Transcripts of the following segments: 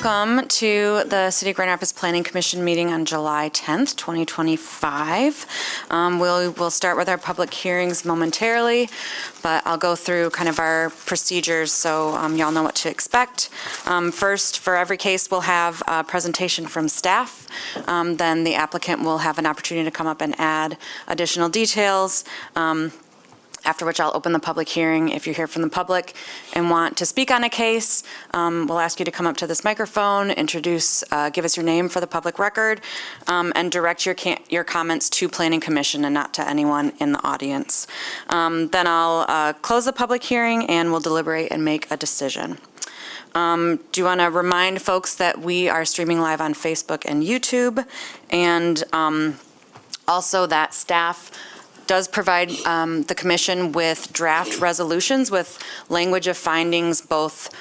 welcome to the City of Grand Rapids Planning Commission meeting on July 10th, 2025. We'll start with our public hearings momentarily, but I'll go through kind of our procedures so y'all know what to expect. First, for every case, we'll have a presentation from staff. Then the applicant will have an opportunity to come up and add additional details. After which I'll open the public hearing. If you're here from the public and want to speak on a case, we'll ask you to come up to this microphone, introduce, give us your name for the public record, and direct your comments to Planning Commission and not to anyone in the audience. Then I'll close the public hearing and we'll deliberate and make a decision. Do you want to remind folks that we are streaming live on Facebook and YouTube, and also that staff does provide the commission with draft resolutions with language of findings both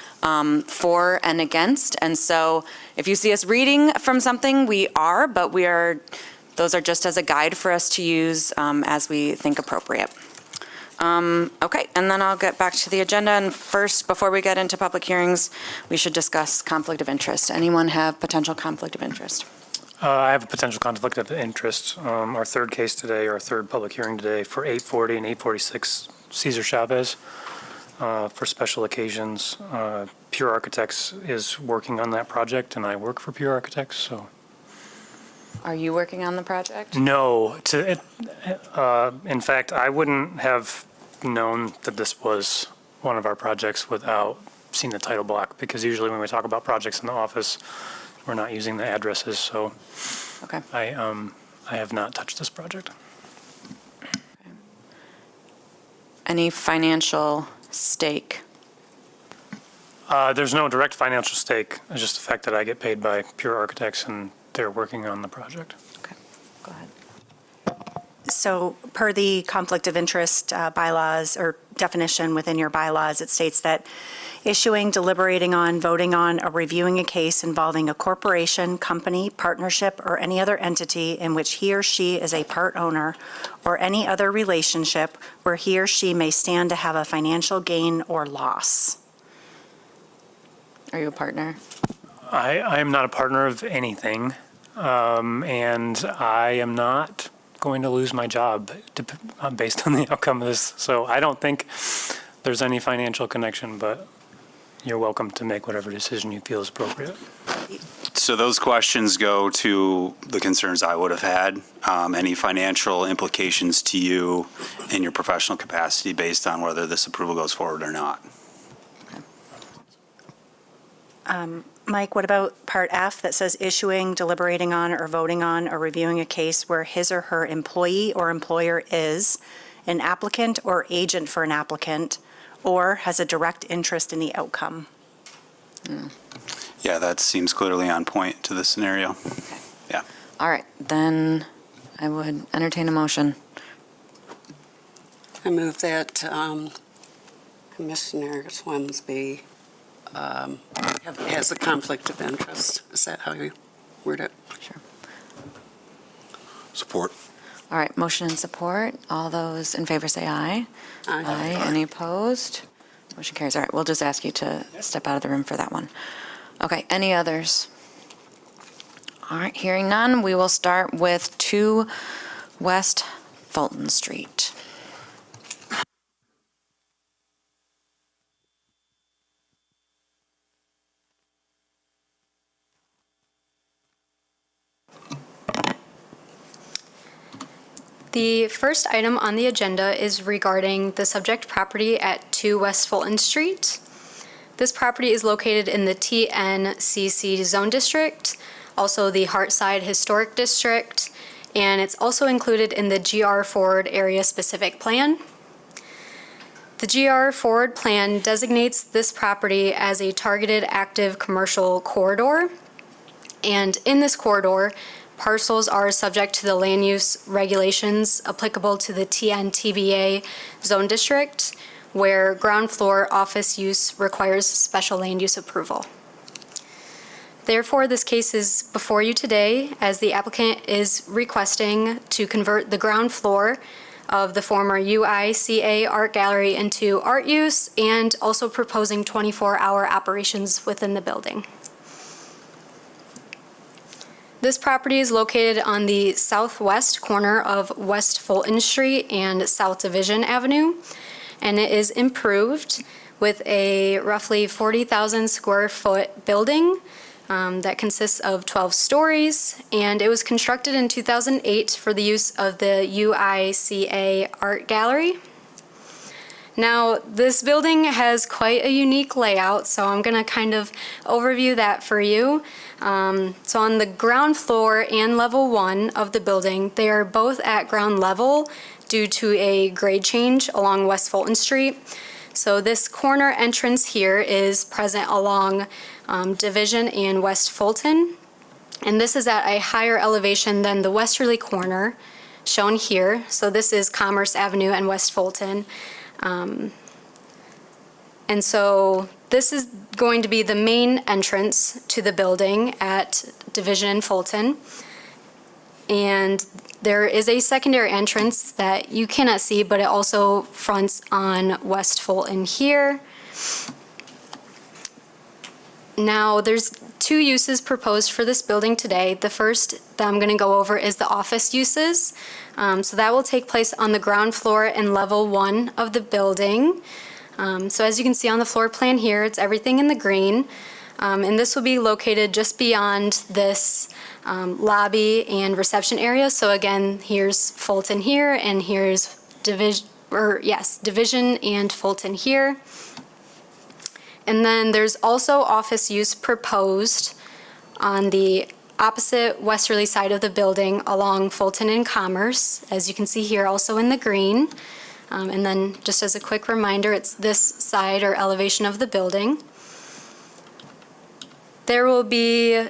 for and against. And so if you see us reading from something, we are, but those are just as a guide for us to use as we think appropriate. Okay, and then I'll get back to the agenda. And first, before we get into public hearings, we should discuss conflict of interest. Anyone have potential conflict of interest? I have a potential conflict of interest. Our third case today, our third public hearing today for 840 and 846 Cesar Chavez for special occasions. Pure Architects is working on that project, and I work for Pure Architects. So, are you working on the project? No. In fact, I wouldn't have known that this was one of our projects without seeing the title block, because usually when we talk about projects in the office, we're not using the addresses, so okay. I have not touched this project. Okay. Any financial stake? There's no direct financial stake. It's just the fact that I get paid by Pure Architects and they're working on the project. Okay, go ahead. So per the conflict of interest bylaws or definition within your bylaws, it states that issuing, deliberating on, voting on, or reviewing a case involving a corporation, company, partnership, or any other entity in which he or she is a part owner, or any other relationship where he or she may stand to have a financial gain or loss. Are you a partner? I am not a partner of anything, and I am not going to lose my job based on the outcome of this. So I don't think there's any financial connection, but you're welcome to make whatever decision you feel is appropriate. So those questions go to the concerns I would have had. Any financial implications to you in your professional capacity based on whether this approval goes forward or not? Mike, what about Part F that says issuing, deliberating on, or voting on, or reviewing a case where his or her employee or employer is an applicant or agent for an applicant, or has a direct interest in the outcome? Yeah, that seems clearly on point to the scenario. Okay. Yeah. All right, then I would entertain a motion. I move that Commissioner Swamsby has a conflict of interest. Is that how you word it? Sure. Support. All right, motion and support. All those in favor say aye. Aye. Any opposed? Motion carries. All right, we'll just ask you to step out of the room for that one. Okay, any others? All right, hearing none, we will start with 2 West Fulton Street. The first item on the agenda is regarding the subject property at 2 West Fulton Street. This property is located in the TNCC Zone District, also the Hartside Historic District, and it's also included in the GR Forward Area Specific Plan. The GR Forward Plan designates this property as a targeted active commercial corridor, and in this corridor, parcels are subject to the land use regulations applicable to the TNTBA zone district, where ground floor office use requires special land use approval. Therefore, this case is before you today as the applicant is requesting to convert the ground floor of the former UICA Art Gallery into art use and also proposing 24-hour operations within the building. This property is located on the southwest corner of West Fulton Street and South Division Avenue, and it is improved with a roughly 40,000 square foot building that consists of 12 stories, and it was constructed in 2008 for the use of the UICA Art Gallery. Now, this building has quite a unique layout, so I'm going to kind of overview that for you. So on the ground floor and level 1 of the building, they are both at ground level due to a grade change along West Fulton Street. So this corner entrance here is present along Division and West Fulton, and this is at a higher elevation than the westerly corner shown here. So this is Commerce Avenue and West Fulton. And so this is going to be the main entrance to the building at Division and Fulton. And there is a secondary entrance that you cannot see, but it also fronts on West Fulton here. Now, there's 2 uses proposed for this building today. The first that I'm going to go over is the office uses. So that will take place on the ground floor and level 1 of the building. So as you can see on the floor plan here, it's everything in the green. And this will be located just beyond this lobby and reception area. So again, here's Fulton here, and here's Division and Fulton here. And then there's also office use proposed on the opposite westerly side of the building along Fulton and Commerce, as you can see here also in the green. And then just as a quick reminder, it's this side or elevation of the building. There will be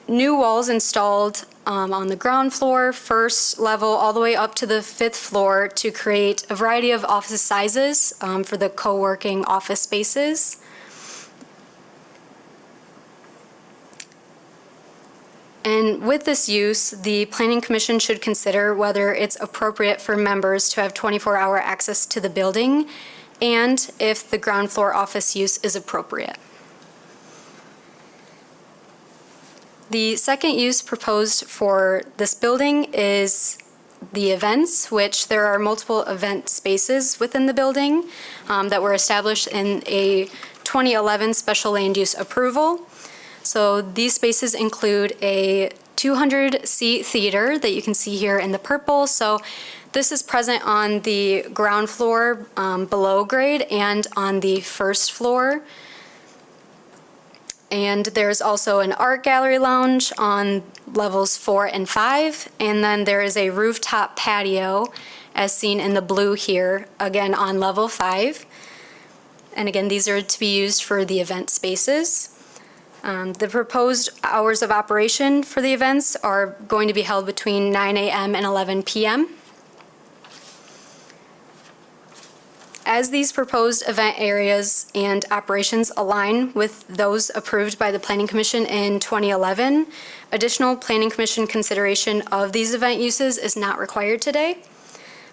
new walls installed on the ground floor, first level, all the way up to the 5th floor to create a variety of office sizes for the co-working office spaces. And with this use, the Planning Commission should consider whether it's appropriate for members to have 24-hour access to the building and if the ground floor office use is appropriate. The second use proposed for this building is the events, which there are multiple event spaces within the building that were established in a 2011 special land use approval. So these spaces include a 200-seat theater that you can see here in the purple. So this is present on the ground floor below grade and on the first floor. And there's also an art gallery lounge on levels 4 and 5. And then there is a rooftop patio as seen in the blue here, again on level 5. And again, these are to be used for the event spaces. The proposed hours of operation for the events are going to be held between 9 a.m. and 11 p.m. As these proposed event areas and operations align with those approved by the Planning Commission in 2011, additional Planning Commission consideration of these event uses is not required today.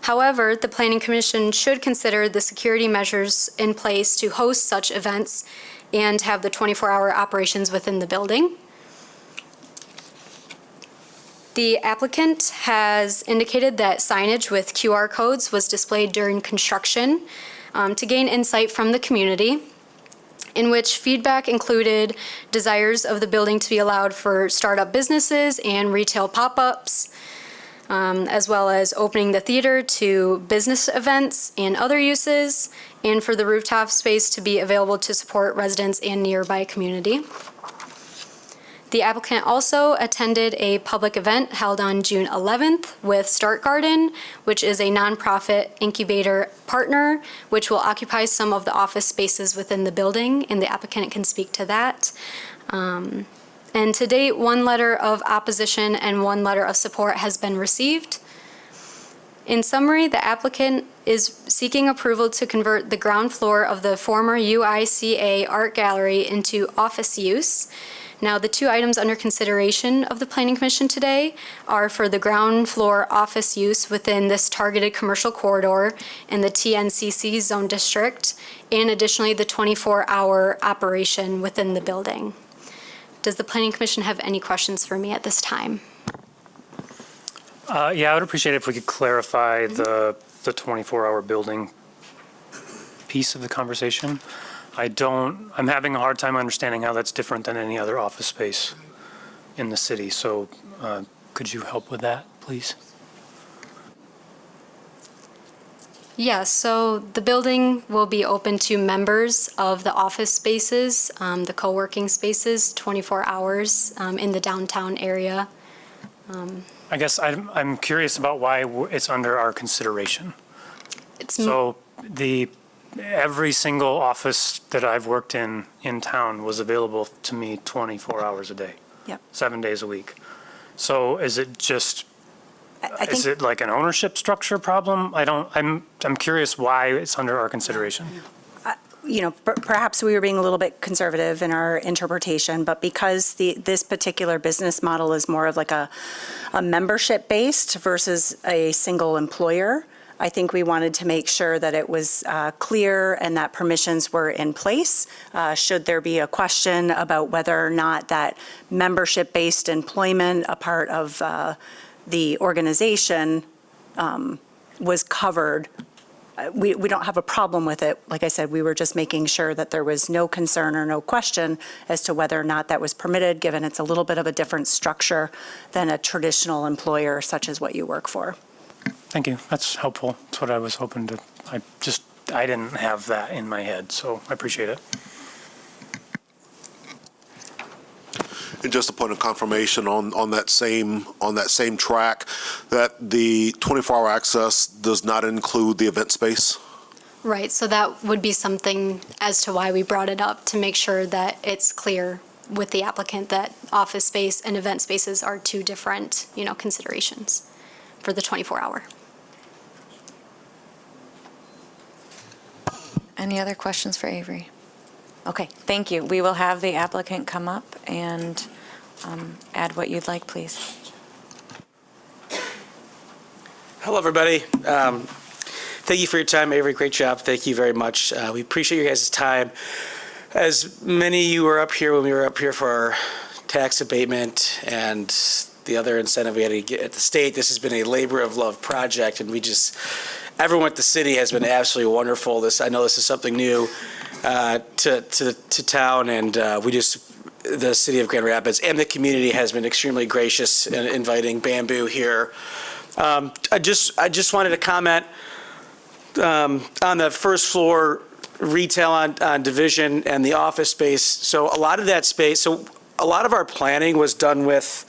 However, the Planning Commission should consider the security measures in place to host such events and have the 24-hour operations within the building. The applicant has indicated that signage with QR codes was displayed during construction to gain insight from the community, in which feedback included desires of the building to be allowed for startup businesses and retail pop-ups, as well as opening the theater to business events and other uses, and for the rooftop space to be available to support residents and nearby community. The applicant also attended a public event held on June 11th with Start Garden, which is a nonprofit incubator partner, which will occupy some of the office spaces within the building, and the applicant can speak to that. And to date, 1 letter of opposition and 1 letter of support has been received. In summary, the applicant is seeking approval to convert the ground floor of the former UICA Art Gallery into office use. Now, the 2 items under consideration of the Planning Commission today are for the ground floor office use within this targeted commercial corridor in the TNCC zone district, and additionally the 24-hour operation within the building. Does the Planning Commission have any questions for me at this time? Yeah, I would appreciate it if we could clarify the 24-hour building piece of the conversation. I'm having a hard time understanding how that's different than any other office space in the city. So could you help with that, please? Yeah, so the building will be open to members of the office spaces, the co-working spaces, 24 hours in the downtown area. I guess I'm curious about why it's under our consideration. It's So every single office that I've worked in town was available to me 24 hours a day. Yep. 7 days a week. So is it just, I is think, it like an ownership structure problem? I'm curious why it's under our consideration. perhaps we were being a little bit conservative in our interpretation, but because this particular business model is more of like a membership-based versus a single employer, I think we wanted to make sure that it was clear and that permissions were in place. Should there be a question about whether or not that membership-based employment, a part of the organization, was covered, we don't have a problem with it. Like I said, we were just making sure that there was no concern or no question as to whether or not that was permitted, given it's a little bit of a different structure than a traditional employer such as what you work for. Thank you. That's helpful. That's what I was hoping to, I didn't have that in my head, so I appreciate it. And just a point of confirmation on that same track, that the 24-hour access does not include the event space? Right, so that would be something as to why we brought it up, to make sure that it's clear with the applicant that office space and event spaces are two different, considerations for the 24-hour. Any other questions for Avery? Okay, thank you. We will have the applicant come up and add what you'd like, please. Hello, everybody. Thank you for your time, Avery. Great job. Thank you very much. We appreciate your guys' time. As many of you were up here when we were up here for our tax abatement and the other incentive we had to get at the state, this has been a labor of love project, and everyone at the city has been absolutely wonderful. I know this is something new to town, and the city of Grand Rapids and the community has been extremely gracious in inviting Bamboo here. I just wanted to comment on the first floor retail on Division and the office space. So a lot of our planning was done with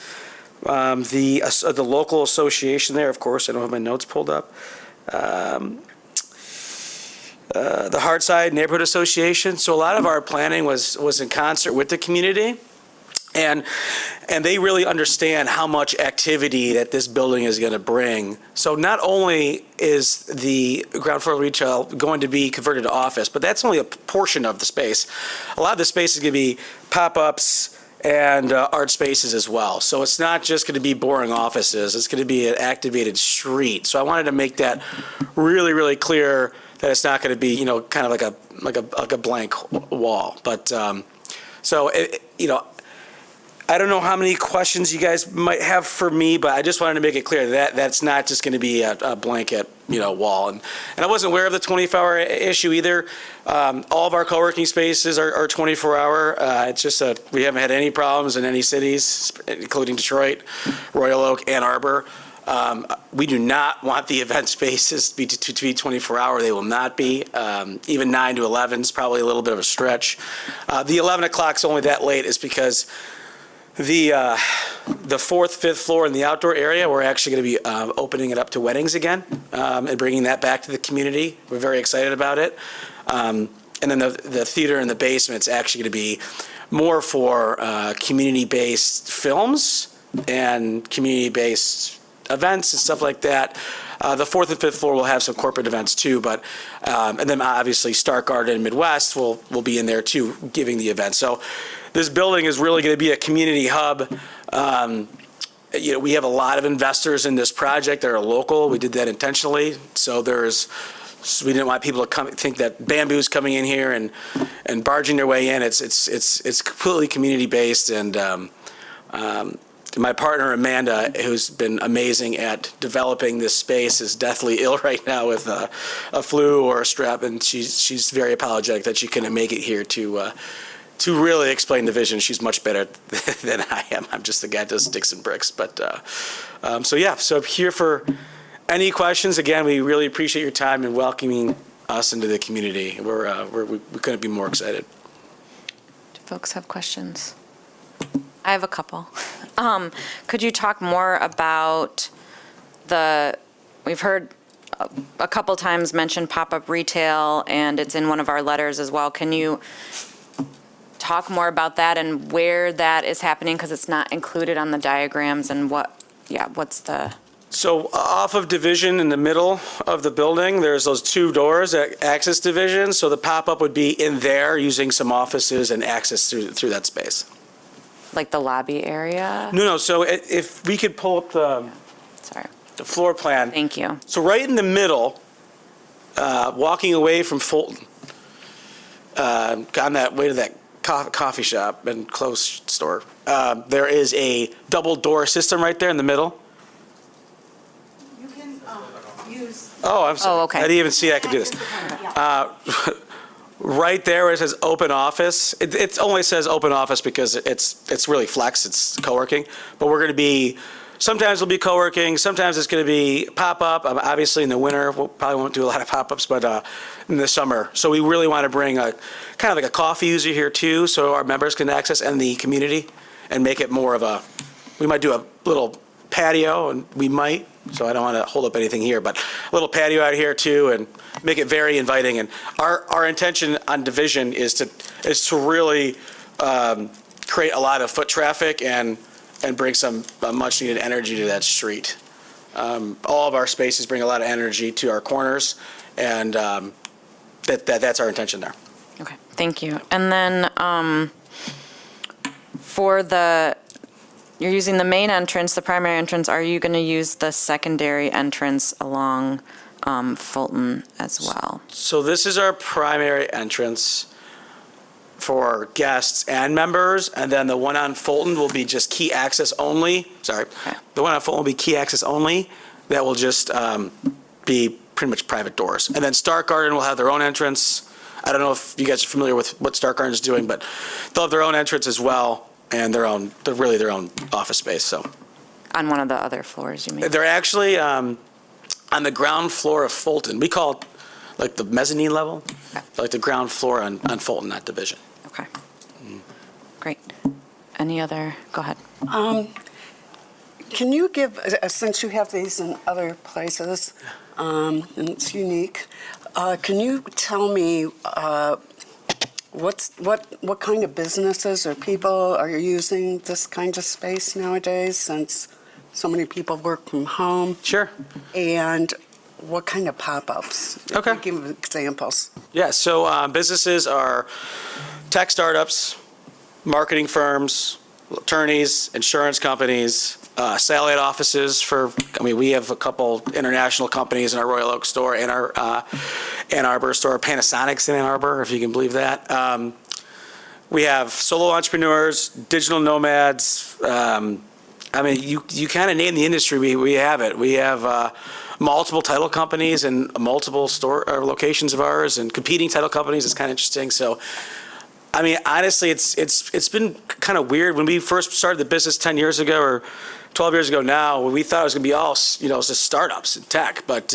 the local association there. Of course, I don't have my notes pulled up. The Hartside Neighborhood Association. So a lot of our planning was in concert with the community, and they really understand how much activity that this building is going to bring. So not only is the ground floor retail going to be converted to office, but that's only a portion of the space. A lot of the space is going to be pop-ups and art spaces as well. So it's not just going to be boring offices. It's going to be an activated street. So I wanted to make that really, really clear, that it's not going to be, kind of like a blank wall. But I don't know how many questions you guys might have for me, but I just wanted to make it clear that that's not just going to be a blanket, wall. And I wasn't aware of the 24-hour issue either. All of our co-working spaces are 24-hour. It's just we haven't had any problems in any cities, including Detroit, Royal Oak, Ann Arbor. We do not want the event spaces to be 24-hour. They will not be. Even 9 to 11 is probably a little bit of a stretch. The 11 o'clock's only that late is because the fourth, fifth floor in the outdoor area, we're actually going to be opening it up to weddings again and bringing that back to the community. We're very excited about it. And then the theater in the basement's actually going to be more for community-based films and community-based events and stuff like that. The fourth and fifth floor will have some corporate events too, but and then obviously Stark Garden and Midwest will be in there too, giving the event. So this building is really going to be a community hub. We have a lot of investors in this project that are local. We did that intentionally. So there's So we didn't want people to think that Bamboo's coming in here and barging their way in. It's completely community-based, and my partner Amanda, who's been amazing at developing this space, is deathly ill right now with a flu or a strep, and she's very apologetic that she couldn't make it here to really explain the vision. She's much better than I am. I'm just the guy that does sticks and bricks. But so I'm here for any questions. Again, we really appreciate your time and welcoming us into the community. We couldn't be more excited. Do folks have questions? I have a couple. Could you talk more about we've heard a couple times mentioned pop-up retail, and it's in one of our letters as well. Can you talk more about that and where that is happening? Because it's not included on the diagrams, and what's the... So off of Division in the middle of the building, there's those two doors at Access Division. So the pop-up would be in there using some offices and access through that space. Like the lobby area? No. So if we could pull up Sorry. the floor plan. Thank you. So right in the middle, walking away from Fulton, on that way to that coffee shop and clothes store, there is a double door system right there in the middle. You can use... Oh, I'm sorry. Oh, okay. I didn't even see I could do this. Right there where it says open office, it only says open office because it's really flex, it's co-working. But we're going to be, sometimes it'll be co-working, sometimes it's going to be pop-up. Obviously in the winter, we probably won't do a lot of pop-ups, but in the summer. So we really want to bring a kind of like a coffee user here too, so our members can access and the community, and make it more of a, we might do a little patio, and we might, so I don't want to hold up anything here, but a little patio out here too, and make it very inviting. And our intention on Division is to really create a lot of foot traffic and bring some much needed energy to that street. All of our spaces bring a lot of energy to our corners, and that's our intention there. Okay, thank you. And then you're using the main entrance, the primary entrance, are you going to use the secondary entrance along Fulton as well? So this is our primary entrance for guests and members, and then the one on Fulton will be just key access only. Sorry. Okay. The one on Fulton will be key access only. That will just be pretty much private doors. And then Stark Garden will have their own entrance. I don't know if you guys are familiar with what Stark Garden is doing, but they'll have their own entrance as well, and they're really their own office space. So On one of the other floors, you mean? they're actually on the ground floor of Fulton. We call it like the mezzanine level, like the ground floor on Fulton, not Division. Okay. Great. Any other, go ahead. Can you give, since you have these in other places, and it's unique, can you tell me what kind of businesses or people are using this kind of space nowadays, since so many people work from home? Sure. And what kind of pop-ups? Okay. Give examples. Yeah, so businesses are tech startups, marketing firms, attorneys, insurance companies, satellite offices we have a couple international companies in our Royal Oak store and our Ann Arbor store, Panasonic's in Ann Arbor, if you can believe that. We have solo entrepreneurs, digital nomads. You kind of name the industry, we have it. We have multiple title companies and multiple store locations of ours, and competing title companies. It's kind of interesting. So, honestly, it's been kind of weird. When we first started the business 10 years ago or 12 years ago now, we thought it was going to be all, just startups and tech. But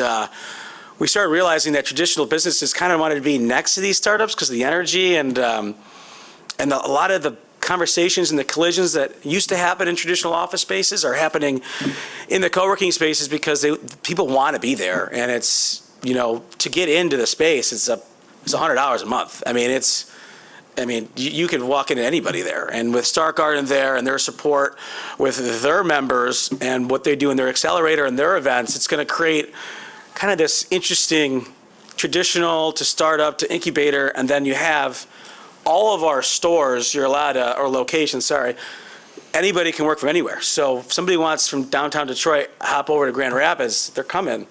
we started realizing that traditional businesses kind of wanted to be next to these startups because of the energy and a lot of the conversations and the collisions that used to happen in traditional office spaces are happening in the co-working spaces because people want to be there. And it's, to get into the space, it's $100 a month. You can walk into anybody there. And with Stark Garden there and their support with their members and what they do in their accelerator and their events, it's going to create kind of this interesting traditional to startup to incubator. And then you have all of our stores, or locations, sorry, anybody can work from anywhere. So if somebody wants from downtown Detroit, hop over to Grand Rapids, they're coming.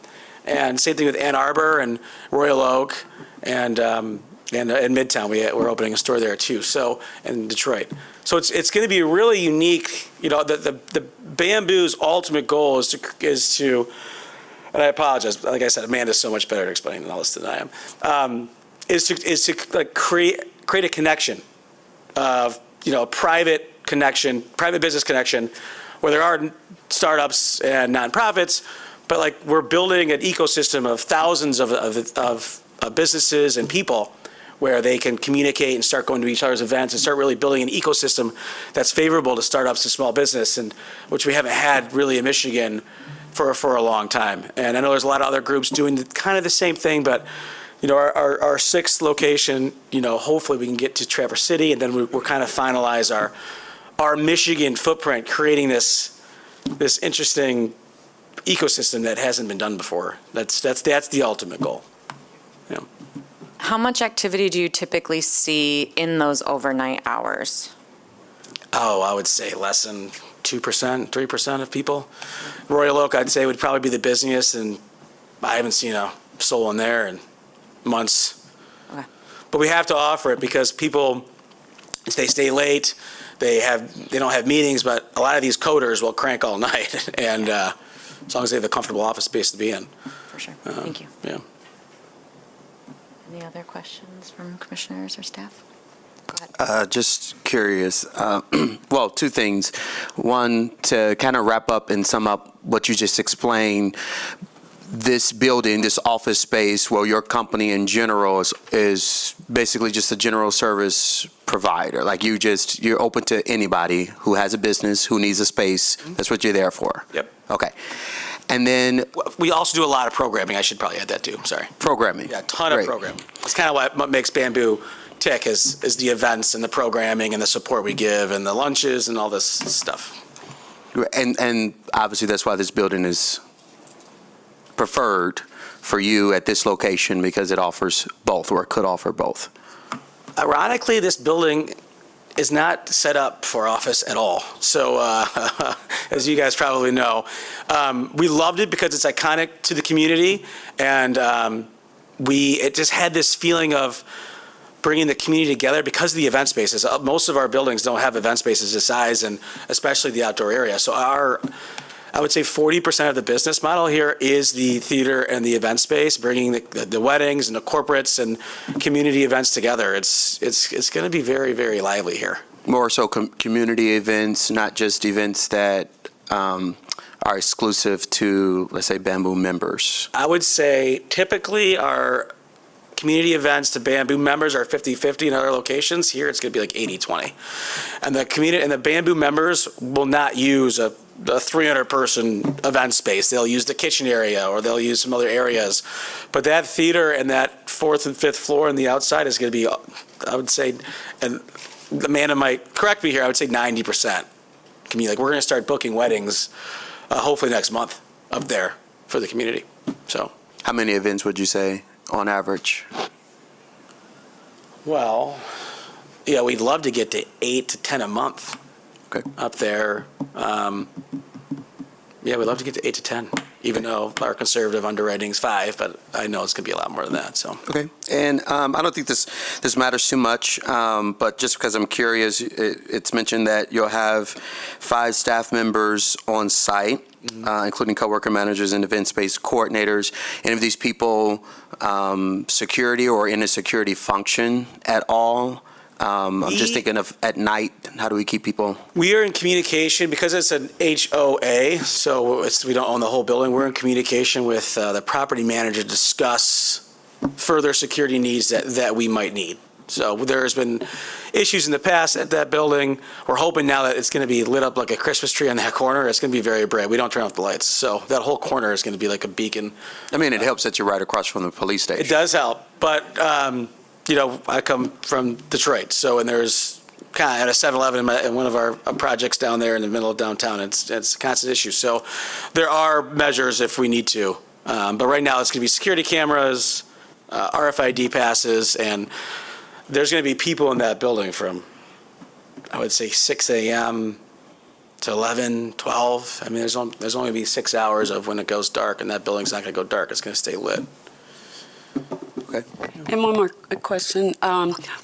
And same thing with Ann Arbor and Royal Oak and in Midtown. We're opening a store there too. So, in Detroit. So it's going to be really unique. You know, the Bamboo's ultimate goal is to, and I apologize, like I said, Amanda's so much better at explaining all this than I am, is to like create a connection of, you know, a private business connection, where there are startups and nonprofits, but like we're building an ecosystem of thousands of businesses and people where they can communicate and start going to each other's events and start really building an ecosystem that's favorable to startups and small business, and which we haven't had really in Michigan for a long time. And I know there's a lot of other groups doing kind of the same thing, but you know, our sixth location, you know, hopefully we can get to Traverse City, and then we're kind of finalize our Michigan footprint, creating this interesting ecosystem that hasn't been done before. That's the ultimate goal. Yeah. How much activity do you typically see in those overnight hours? Oh, I would say less than 2%, 3% of people. Royal Oak, I'd say, would probably be the busiest, and I haven't seen a soul in there in months. Okay. But we have to offer it because people, if they stay late, they don't have meetings, but a lot of these coders will crank all night, and as long as they have a comfortable office space to be in. For sure. Thank you. Yeah. Any other questions from commissioners or staff? Go ahead. Just curious. Well, two things. One, to kind of wrap up and sum up what you just explained, this building, this office space, well, your company in general is basically just a general service provider. Like you're open to anybody who has a business, who needs a space. That's what you're there for. Yep. Okay. And then We also do a lot of programming. I should probably add that too. Sorry. programming. Yeah, a ton of Great. programming. That's kind of what makes Bamboo tick is the events and the programming and the support we give and the lunches and all this stuff. And obviously that's why this building is preferred for you at this location, because it offers both, or it could offer both. Ironically, this building is not set up for office at all. So as you guys probably know, we loved it because it's iconic to the community, and it just had this feeling of bringing the community together because of the event spaces. Most of our buildings don't have event spaces this size, and especially the outdoor area. So I would say 40% of the business model here is the theater and the event space, bringing the weddings and the corporates and community events together. It's going to be very, very lively here. More so community events, not just events that are exclusive to, let's say, Bamboo members. I would say typically our community events to Bamboo members are 50-50 in other locations. Here it's going to be like 80-20. And the community and the Bamboo members will not use a 300-person event space. They'll use the kitchen area, or they'll use some other areas. But that theater and that fourth and fifth floor and the outside is going to be, I would say, and Amanda might correct me here, I would say 90% community. Like, we're going to start booking weddings hopefully next month up there for the community. So, How many events would you say on average? well, yeah, we'd love to get to 8 to 10 a month. Okay. Up there. Yeah, we'd love to get to 8 to 10, even though our conservative underwriting's 5, but I know it's going to be a lot more than that, so. Okay. And I don't think this matters too much, but just because I'm curious, it's mentioned that you'll have 5 staff members on site, including coworker managers and event space coordinators. Any of these people security or in a security function at all? I'm just thinking of at night, how do we keep people? We are in communication, because it's an HOA, so we don't own the whole building. We're in communication with the property manager to discuss further security needs that we might need. So there's been issues in the past at that building. We're hoping now that it's going to be lit up like a Christmas tree on that corner. It's going to be very bright. We don't turn off the lights. So that whole corner is going to be like a beacon. I mean, it helps that you're right across from the police station. It does help, but you know, I come from Detroit, and there's kind of at a 7-Eleven in one of our projects down there in the middle of downtown. It's a constant issue. So there are measures if we need to, but right now it's going to be security cameras, RFID passes, and there's going to be people in that building from, I would say, 6 a.m. to 11, 12. I mean, there's only going to be 6 hours of when it goes dark, and that building's not going to go dark. It's going to stay lit. And one more question.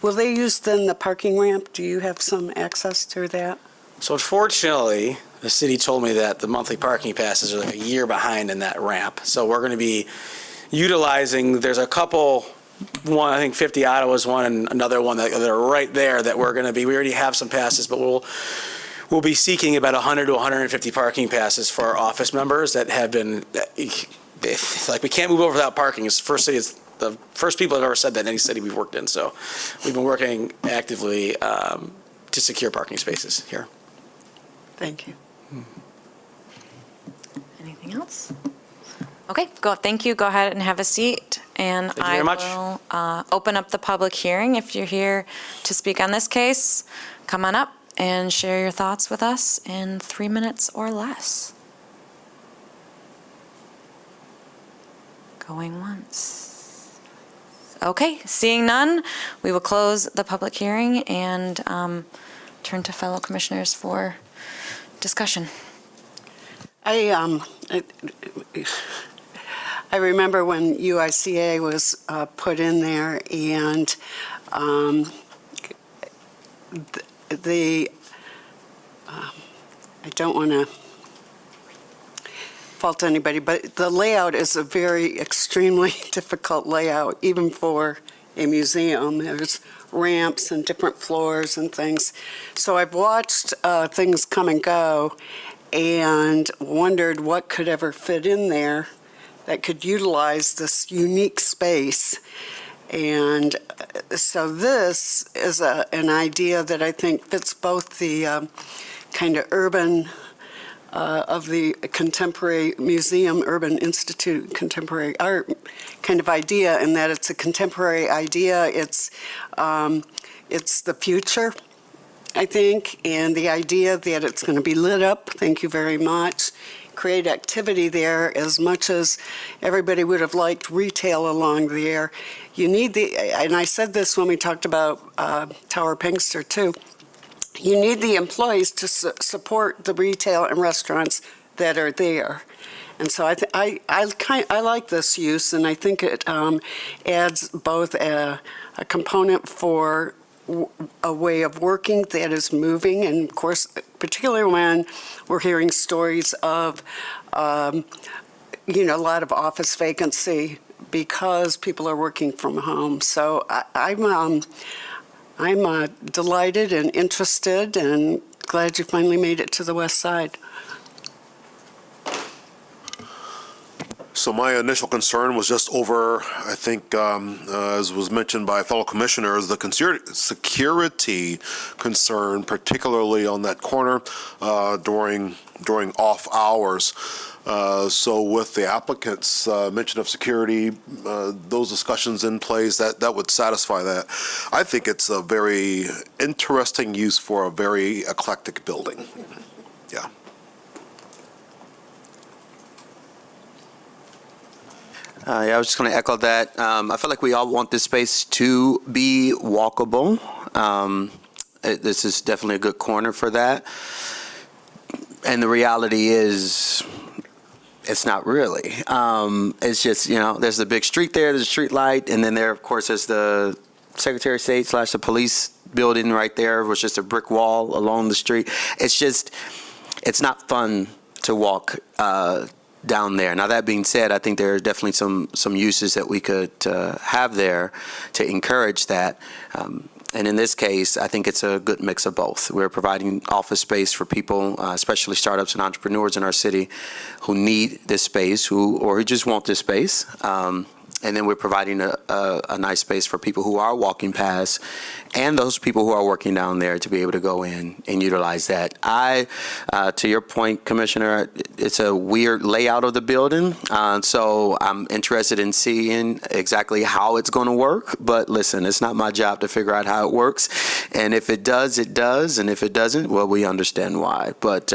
Will they use then the parking ramp? Do you have some access to that? So unfortunately, the city told me that the monthly parking passes are like a year behind in that ramp. So we're going to be utilizing, there's a couple, one, I think 50 Ottawa's one, and another one that are right there that we're going to be, we already have some passes, but we'll be seeking about 100 to 150 parking passes for our office members that have been, like, we can't move over without parking. It's the first people I've ever said that in any city we've worked in. So we've been working actively to secure parking spaces here. Thank you. Anything else? Okay, thank you. Go ahead and have a seat. And Thank you very much. I will open up the public hearing. If you're here to speak on this case, come on up and share your thoughts with us in 3 minutes or less. Going once. Okay, seeing none, we will close the public hearing and turn to fellow commissioners for discussion. I remember when UICA was put in there, and I don't want to fault anybody, but the layout is a very extremely difficult layout, even for a museum. There's ramps and different floors and things. So I've watched things come and go and wondered what could ever fit in there that could utilize this unique space. And so this is an idea that I think fits both the kind of urban of the Contemporary Museum, Urban Institute, Contemporary Art kind of idea, in that it's a contemporary idea. It's the future, I think, and the idea that it's going to be lit up. Thank you very much. Create activity there as much as everybody would have liked retail along there. You need and I said this when we talked about Tower Pinkster too, you need the employees to support the retail and restaurants that are there. And so I like this use, and I think it adds both a component for a way of working that is moving, and of course, particularly when we're hearing stories of, a lot of office vacancy because people are working from home. So I'm delighted and interested and glad you finally made it to the west side. So my initial concern was just over, I think, as was mentioned by fellow commissioners, the security concern, particularly on that corner during off hours. So with the applicant's mention of security, those discussions in place, that would satisfy that. I think it's a very interesting use for a very eclectic building. Yeah. Yeah, I was just going to echo that. I feel like we all want this space to be walkable. This is definitely a good corner for that. And the reality is, it's not really. It's just, there's the big street there, there's a street light, and then there, of course, there's the Secretary of State / the police building right there, which is a brick wall along the street. It's not fun to walk down there. Now, that being said, I think there are definitely some uses that we could have there to encourage that. And in this case, I think it's a good mix of both. We're providing office space for people, especially startups and entrepreneurs in our city, who need this space, or who just want this space. And then we're providing a nice space for people who are walking past, and those people who are working down there to be able to go in and utilize that. To your point, Commissioner, it's a weird layout of the building, so I'm interested in seeing exactly how it's going to work. But listen, it's not my job to figure out how it works, and if it does, it does, and if it doesn't, well, we understand why. But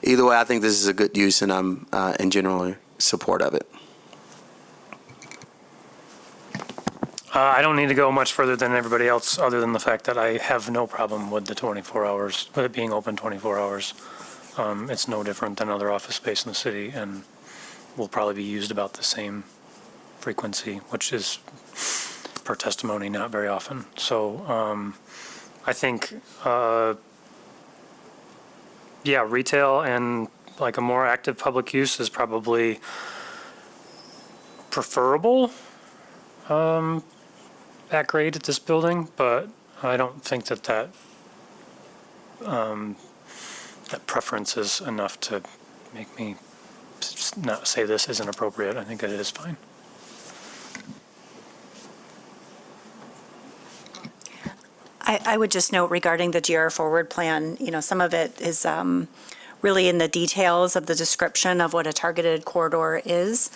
either way, I think this is a good use, and I'm in general support of it. I don't need to go much further than everybody else, other than the fact that I have no problem with the 24 hours, with it being open 24 hours. It's no different than other office space in the city, and will probably be used about the same frequency, which is, per testimony, not very often. So I think, retail and like a more active public use is probably preferable at grade at this building, but I don't think that preference is enough to make me not say this isn't appropriate. I think that it is fine. I would just note regarding the GR Forward Plan, some of it is really in the details of the description of what a targeted corridor is.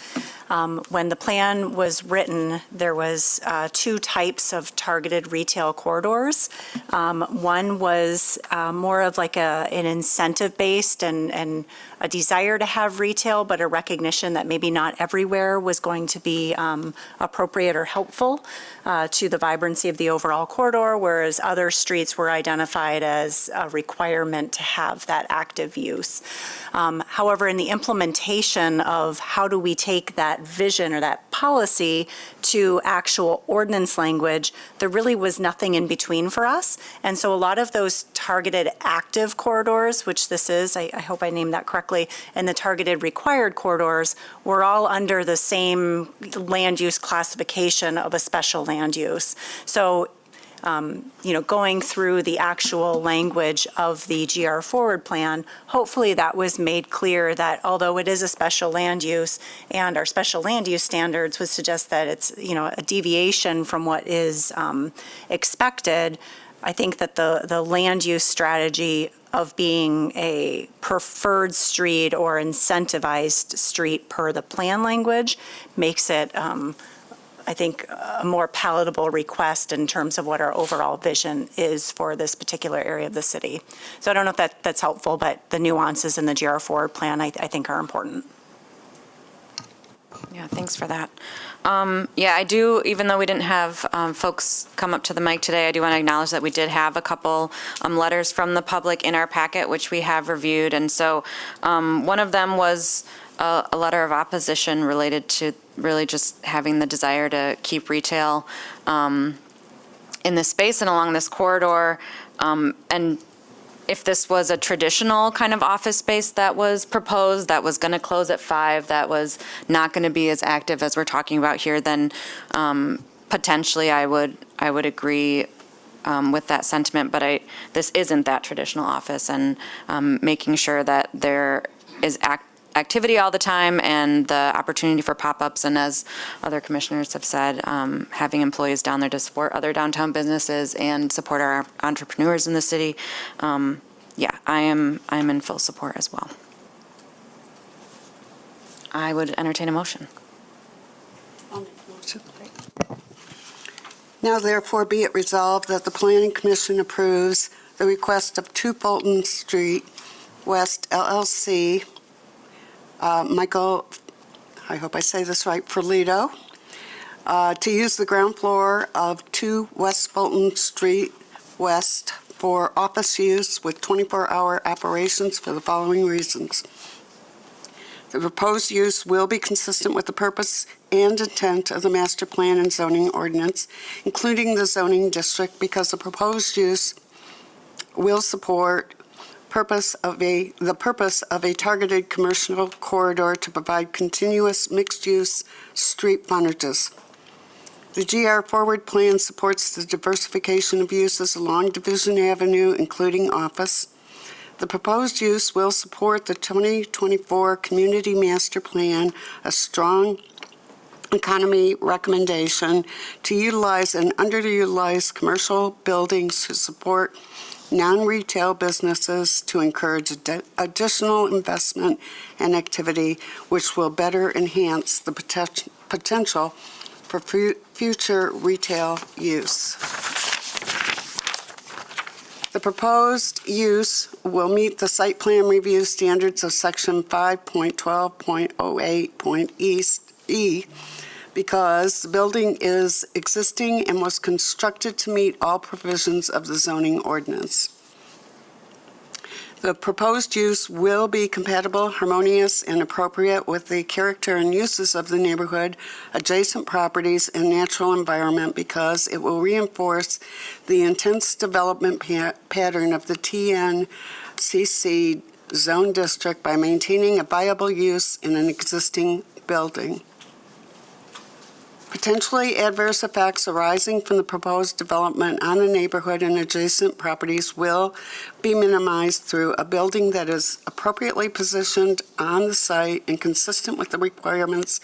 When the plan was written, there was two types of targeted retail corridors. One was more of like an incentive-based and a desire to have retail, but a recognition that maybe not everywhere was going to be appropriate or helpful to the vibrancy of the overall corridor, whereas other streets were identified as a requirement to have that active use. However, in the implementation of how do we take that vision or that policy to actual ordinance language, there really was nothing in between for us. And so a lot of those targeted active corridors, which this is, I hope I named that correctly, and the targeted required corridors were all under the same land use classification of a special land use. So going through the actual language of the GR Forward Plan, hopefully that was made clear that although it is a special land use and our special land use standards would suggest that it's, a deviation from what is expected, I think that the land use strategy of being a preferred street or incentivized street per the plan language makes it I think, a more palatable request in terms of what our overall vision is for this particular area of the city. So I don't know if that's helpful, but the nuances in the GR Forward Plan, I think, are important. Yeah, thanks for that. I do, even though we didn't have folks come up to the mic today, I do want to acknowledge that we did have a couple letters from the public in our packet, which we have reviewed. And so one of them was a letter of opposition related to really just having the desire to keep retail in this space and along this corridor. And if this was a traditional kind of office space that was proposed, that was going to close at 5, that was not going to be as active as we're talking about here, then potentially I would agree with that sentiment. But this isn't that traditional office, and making sure that there is activity all the time and the opportunity for pop-ups, and as other commissioners have said, having employees down there to support other downtown businesses and support our entrepreneurs in the city. I am in full support as well. I would entertain a motion. Now therefore be it resolved that the Planning Commission approves the request of 2 Fulton Street West LLC, Michael, I hope I say this right, Ferlito, to use the ground floor of 2 West Fulton Street West for office use with 24-hour operations for the following reasons. The proposed use will be consistent with the purpose and intent of the master plan and zoning ordinance, including the zoning district, because the proposed use will support the purpose of a targeted commercial corridor to provide continuous mixed-use street frontages. The GR Forward Plan supports the diversification of uses along Division Avenue, including office. The proposed use will support the 2024 Community Master Plan, a strong economy recommendation to utilize and underutilized commercial buildings to support non-retail businesses to encourage additional investment and activity, which will better enhance the potential for future retail use. The proposed use will meet the site plan review standards of Section 5.12.08.E because the building is existing and was constructed to meet all provisions of the zoning ordinance. The proposed use will be compatible, harmonious, and appropriate with the character and uses of the neighborhood, adjacent properties, and natural environment because it will reinforce the intense development pattern of the TNCC zone district by maintaining a viable use in an existing building. Potentially adverse effects arising from the proposed development on the neighborhood and adjacent properties will be minimized through a building that is appropriately positioned on the site and consistent with the requirements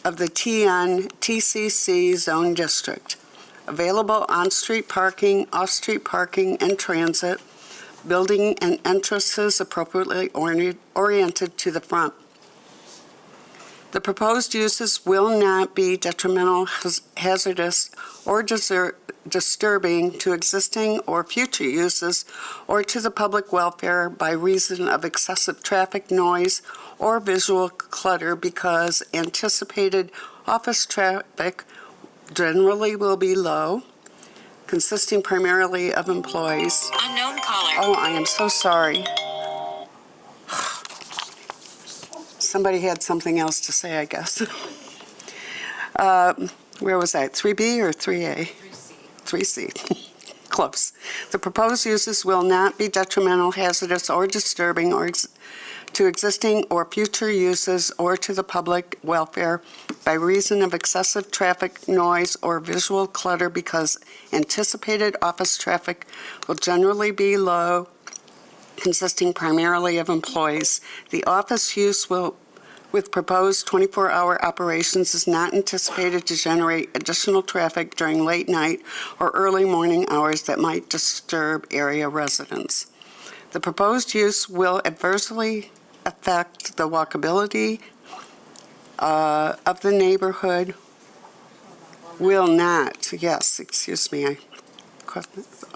of the TNCC zone district. Available on-street parking, off-street parking, and transit, building and entrances appropriately oriented to the front. The proposed uses will not be detrimental, hazardous, or disturbing to existing or future uses or to the public welfare by reason of excessive traffic noise or visual clutter because anticipated office traffic generally will be low, consisting primarily of employees. Unknown caller. Oh, I am so sorry. Somebody had something else to say, I guess. Where was that, 3B or 3A? 3C. Close. The proposed uses will not be detrimental, hazardous, or disturbing to existing or future uses or to the public welfare by reason of excessive traffic noise or visual clutter because anticipated office traffic will generally be low, consisting primarily of employees. The office use with proposed 24-hour operations is not anticipated to generate additional traffic during late night or early morning hours that might disturb area residents. The proposed use will adversely affect the walkability of the neighborhood. Will not, yes, excuse me, I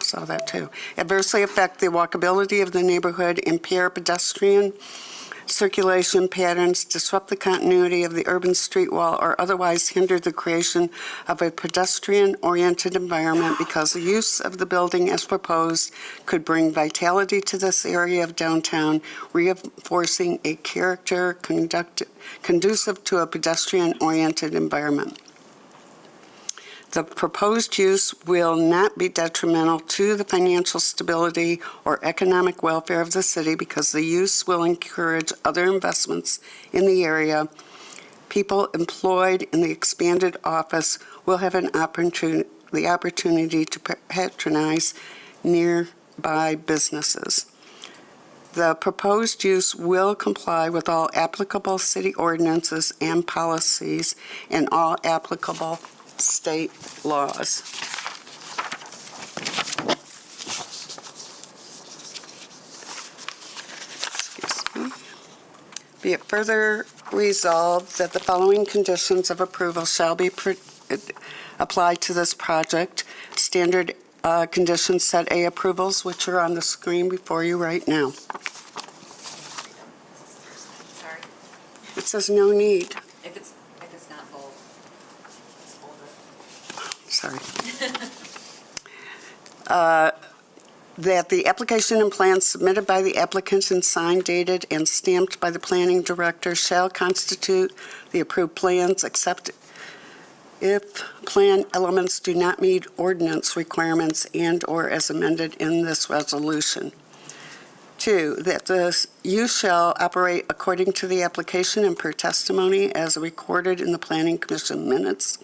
saw that too. Adversely affect the walkability of the neighborhood, impair pedestrian circulation patterns, disrupt the continuity of the urban street wall, or otherwise hinder the creation of a pedestrian-oriented environment because the use of the building as proposed could bring vitality to this area of downtown, reinforcing a character conducive to a pedestrian-oriented environment. The proposed use will not be detrimental to the financial stability or economic welfare of the city because the use will encourage other investments in the area. People employed in the expanded office will have the opportunity to patronize nearby businesses. The proposed use will comply with all applicable city ordinances and policies and all applicable state laws. Excuse me. Be it further resolved that the following conditions of approval shall be applied to this project. Standard conditions set A approvals, which are on the screen before you right now. Sorry. It says no need. If it's not bold, just hold it. Sorry. That the application and plans submitted by the applicant and signed, dated, and stamped by the planning director shall constitute the approved plans except if plan elements do not meet ordinance requirements and/or as amended in this resolution. 2, that you shall operate according to the application and per testimony as recorded in the Planning Commission minutes.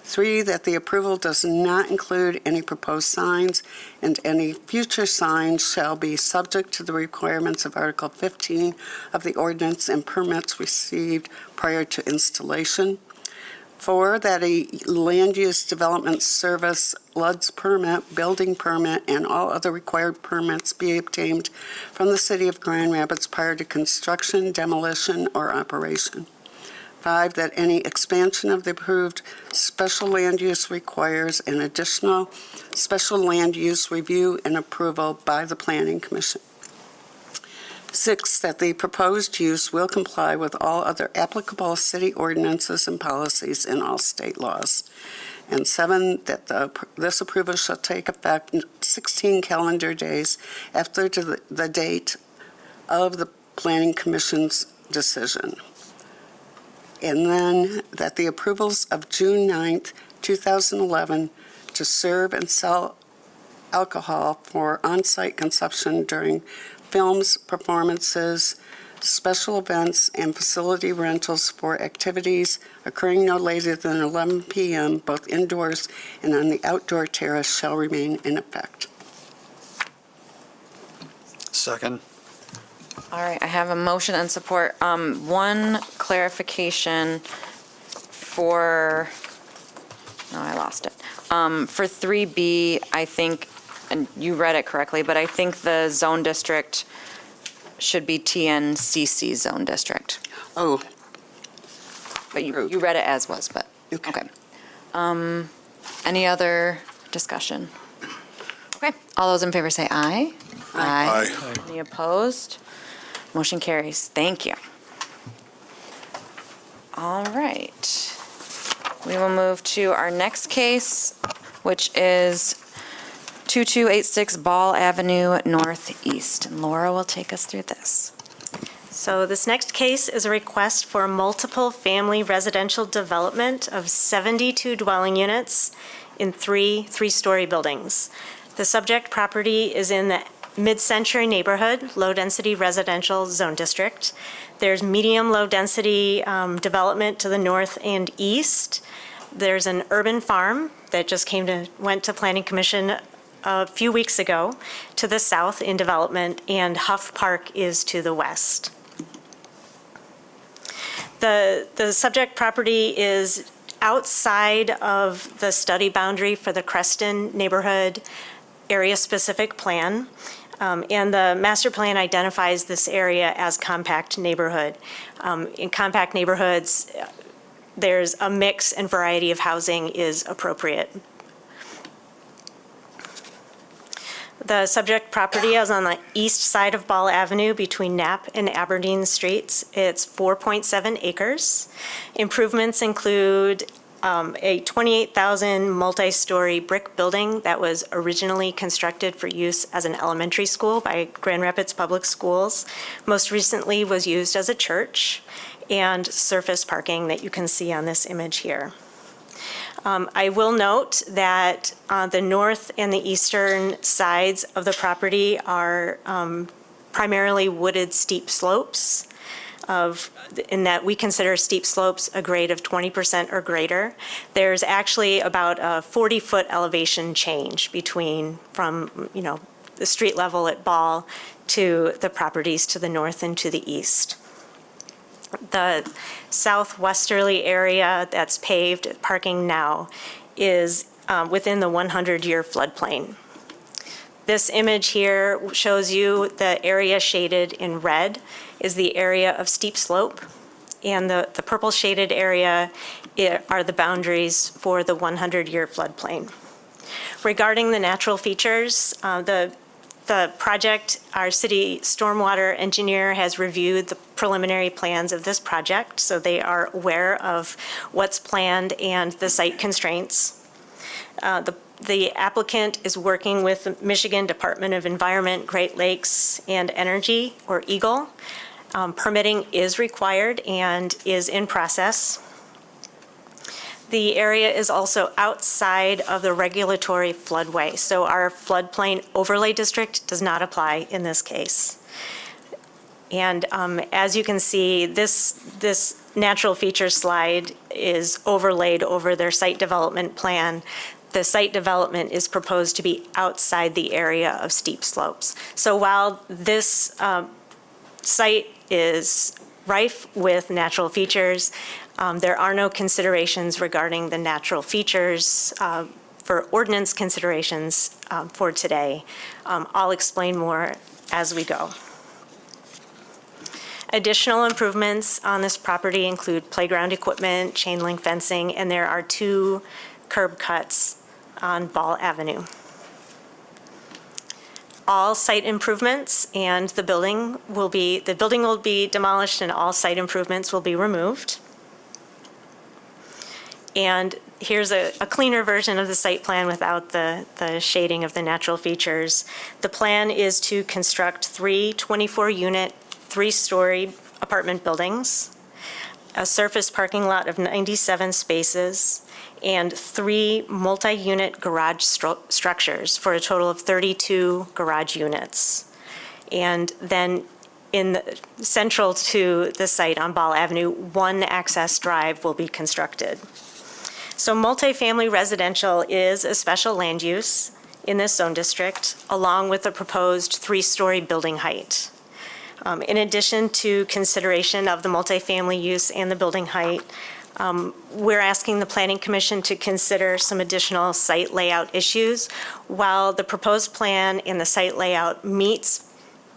3, that the approval does not include any proposed signs, and any future signs shall be subject to the requirements of Article 15 of the ordinance and permits received prior to installation. 4, that a land use development service, LUDS permit, building permit, and all other required permits be obtained from the City of Grand Rapids prior to construction, demolition, or operation. 5, that any expansion of the approved special land use requires an additional special land use review and approval by the Planning Commission. 6, that the proposed use will comply with all other applicable city ordinances and policies and all state laws. And 7, that this approval shall take effect 16 calendar days after the date of the Planning Commission's decision. And then that the approvals of June 9th, 2011 to serve and sell alcohol for on-site consumption during films, performances, special events, and facility rentals for activities occurring no later than 11 p.m., both indoors and on the outdoor terrace, shall remain in effect. Second. All right, I have a motion and support. One clarification for, no, I lost it. For 3B, I think, and you read it correctly, but I think the zone district should be TNCC zone district. Oh, But you read it as was, but, Okay. okay. Any other discussion? Okay, all those in favor say aye. Aye. Any opposed? Motion carries. Thank you. All right. We will move to our next case, which is 2286 Ball Avenue Northeast. And Laura will take us through this. So this next case is a request for multiple family residential development of 72 dwelling units in three-story buildings. The subject property is in the mid-century neighborhood, low-density residential zone district. There's medium low-density development to the north and east. There's an urban farm that just went to Planning Commission a few weeks ago to the south in development, and Huff Park is to the west. The subject property is outside of the study boundary for the Creston neighborhood area-specific plan. And the master plan identifies this area as compact neighborhood. In compact neighborhoods, there's a mix and variety of housing is appropriate. The subject property is on the east side of Ball Avenue between Knapp and Aberdeen Streets. It's 4.7 acres. Improvements include a 28,000 multi-story brick building that was originally constructed for use as an elementary school by Grand Rapids Public Schools. Most recently was used as a church, and surface parking that you can see on this image here. I will note that the north and the eastern sides of the property are primarily wooded steep slopes. In that we consider steep slopes a grade of 20% or greater. There's actually about a 40-foot elevation change from the street level at Ball to the properties to the north and to the east. The southwesterly area that's paved, parking now, is within the 100-year floodplain. This image here shows you the area shaded in red is the area of steep slope, and the purple shaded area are the boundaries for the 100-year floodplain. Regarding the natural features, the project, our city stormwater engineer has reviewed the preliminary plans of this project, so they are aware of what's planned and the site constraints. The applicant is working with the Michigan Department of Environment, Great Lakes, and Energy, or EGLE. Permitting is required and is in process. The area is also outside of the regulatory floodway, so our floodplain overlay district does not apply in this case. And as you can see, this natural features slide is overlaid over their site development plan. The site development is proposed to be outside the area of steep slopes. So while this site is rife with natural features, there are no considerations regarding the natural features for ordinance considerations for today. I'll explain more as we go. Additional improvements on this property include playground equipment, chain link fencing, and there are 2 curb cuts on Ball Avenue. All site improvements and the building will be demolished and all site improvements will be removed. And here's a cleaner version of the site plan without the shading of the natural features. The plan is to construct 3 24-unit, 3-story apartment buildings, a surface parking lot of 97 spaces, and 3 multi-unit garage structures for a total of 32 garage units. And then central to the site on Ball Avenue, 1 access drive will be constructed. So multifamily residential is a special land use in this zone district, along with the proposed 3-story building height. In addition to consideration of the multifamily use and the building height, we're asking the Planning Commission to consider some additional site layout issues. While the proposed plan and the site layout meets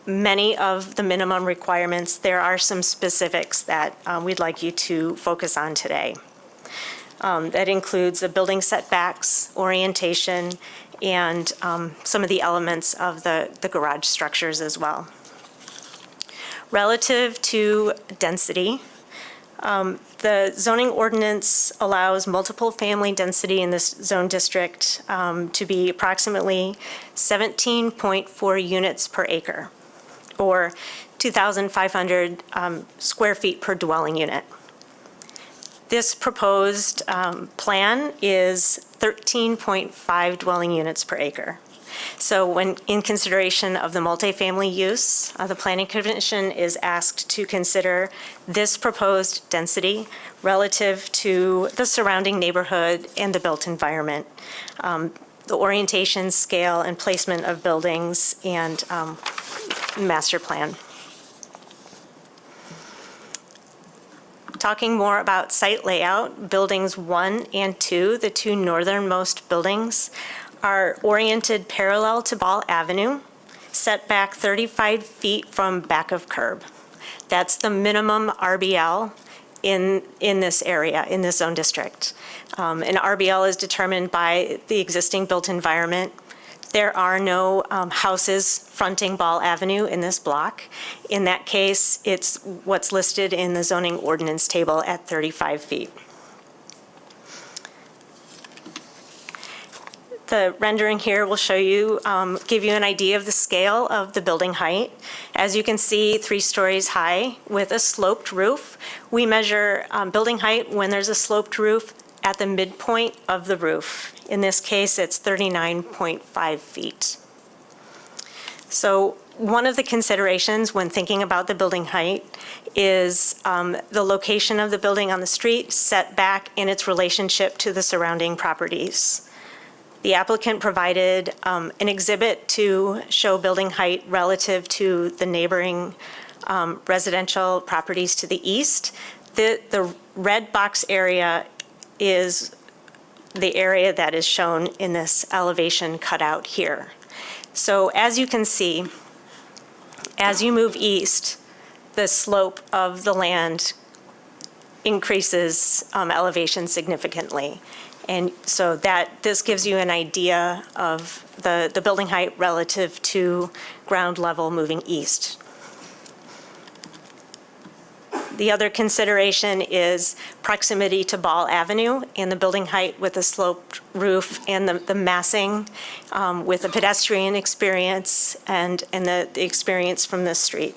many of the minimum requirements, there are some specifics that we'd like you to focus on today. That includes the building setbacks, orientation, and some of the elements of the garage structures as well. Relative to density, the zoning ordinance allows multiple family density in this zone district to be approximately 17.4 units per acre, or 2,500 square feet per dwelling unit. This proposed plan is 13.5 dwelling units per acre. So when in consideration of the multifamily use, the Planning Commission is asked to consider this proposed density relative to the surrounding neighborhood and the built environment, the orientation, scale, and placement of buildings, and master plan. Talking more about site layout, buildings 1 and 2, the 2 northernmost buildings, are oriented parallel to Ball Avenue, set back 35 feet from back of curb. That's the minimum RBL in this area, in this zone district. An RBL is determined by the existing built environment. There are no houses fronting Ball Avenue in this block. In that case, it's what's listed in the zoning ordinance table at 35 feet. The rendering here will show you, give you an idea of the scale of the building height. As you can see, 3 stories high with a sloped roof. We measure building height when there's a sloped roof at the midpoint of the roof. In this case, it's 39.5 feet. So one of the considerations when thinking about the building height is the location of the building on the street, setback, and its relationship to the surrounding properties. The applicant provided an exhibit to show building height relative to the neighboring residential properties to the east. The red box area is the area that is shown in this elevation cutout here. So as you can see, as you move east, the slope of the land increases elevation significantly. And so this gives you an idea of the building height relative to ground level moving east. The other consideration is proximity to Ball Avenue and the building height with a sloped roof and the massing with a pedestrian experience and the experience from the street.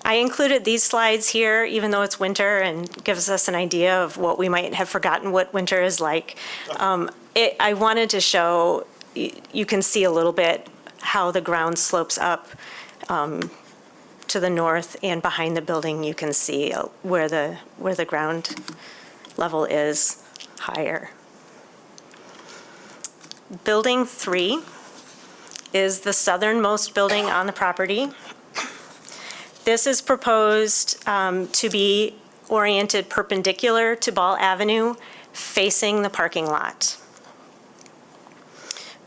I included these slides here, even though it's winter and gives us an idea of what we might have forgotten what winter is like. I wanted to show, you can see a little bit how the ground slopes up to the north, and behind the building you can see where the ground level is higher. Building 3 is the southernmost building on the property. This is proposed to be oriented perpendicular to Ball Avenue, facing the parking lot.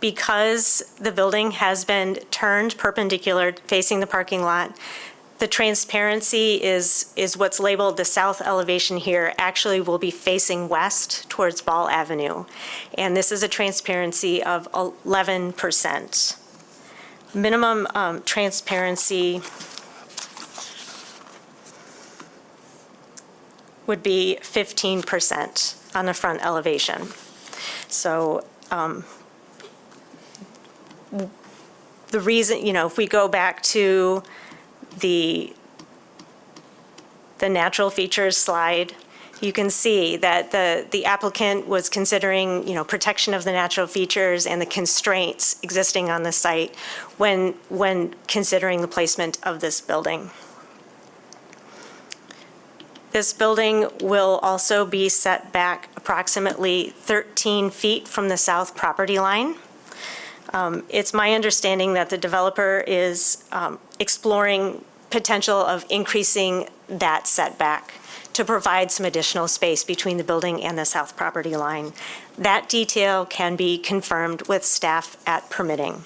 Because the building has been turned perpendicular facing the parking lot, the transparency is what's labeled the south elevation here actually will be facing west towards Ball Avenue. And this is a transparency of 11%. Minimum transparency would be 15% on the front elevation. So the reason, if we go back to the natural features slide, you can see that the applicant was considering, protection of the natural features and the constraints existing on the site when considering the placement of this building. This building will also be set back approximately 13 feet from the south property line. It's my understanding that the developer is exploring potential of increasing that setback to provide some additional space between the building and the south property line. That detail can be confirmed with staff at permitting.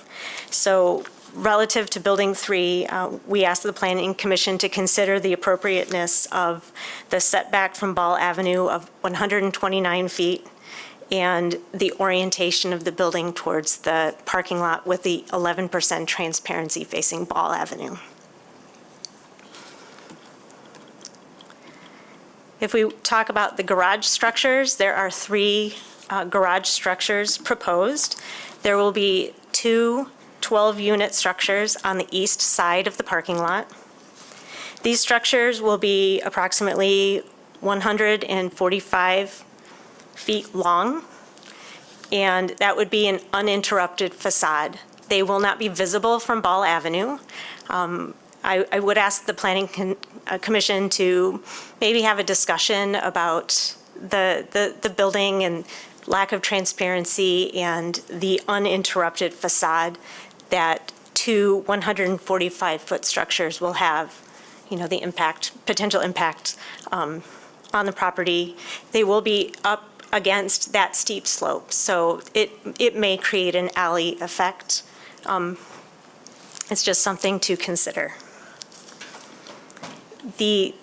So relative to Building 3, we asked the Planning Commission to consider the appropriateness of the setback from Ball Avenue of 129 feet and the orientation of the building towards the parking lot with the 11% transparency facing Ball Avenue. If we talk about the garage structures, there are 3 garage structures proposed. There will be 2 12-unit structures on the east side of the parking lot. These structures will be approximately 145 feet long, and that would be an uninterrupted facade. They will not be visible from Ball Avenue. I would ask the Planning Commission to maybe have a discussion about the building and lack of transparency and the uninterrupted facade that 2 145-foot structures will have, the potential impact on the property. They will be up against that steep slope, so it may create an alley effect. It's just something to consider. The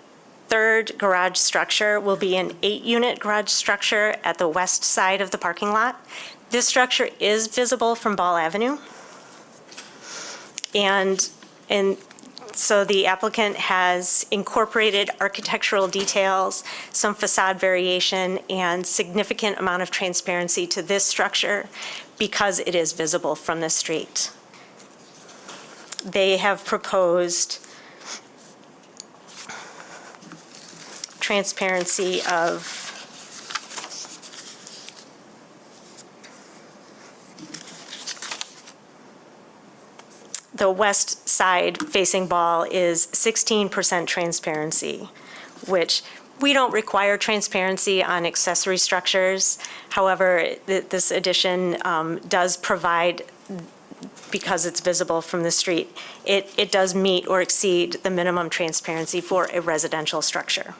third garage structure will be an 8-unit garage structure at the west side of the parking lot. This structure is visible from Ball Avenue. And so the applicant has incorporated architectural details, some facade variation, and significant amount of transparency to this structure because it is visible from the street. They have proposed transparency of the west side facing Ball is 16% transparency, which we don't require transparency on accessory structures. However, this addition does provide, because it's visible from the street, it does meet or exceed the minimum transparency for a residential structure.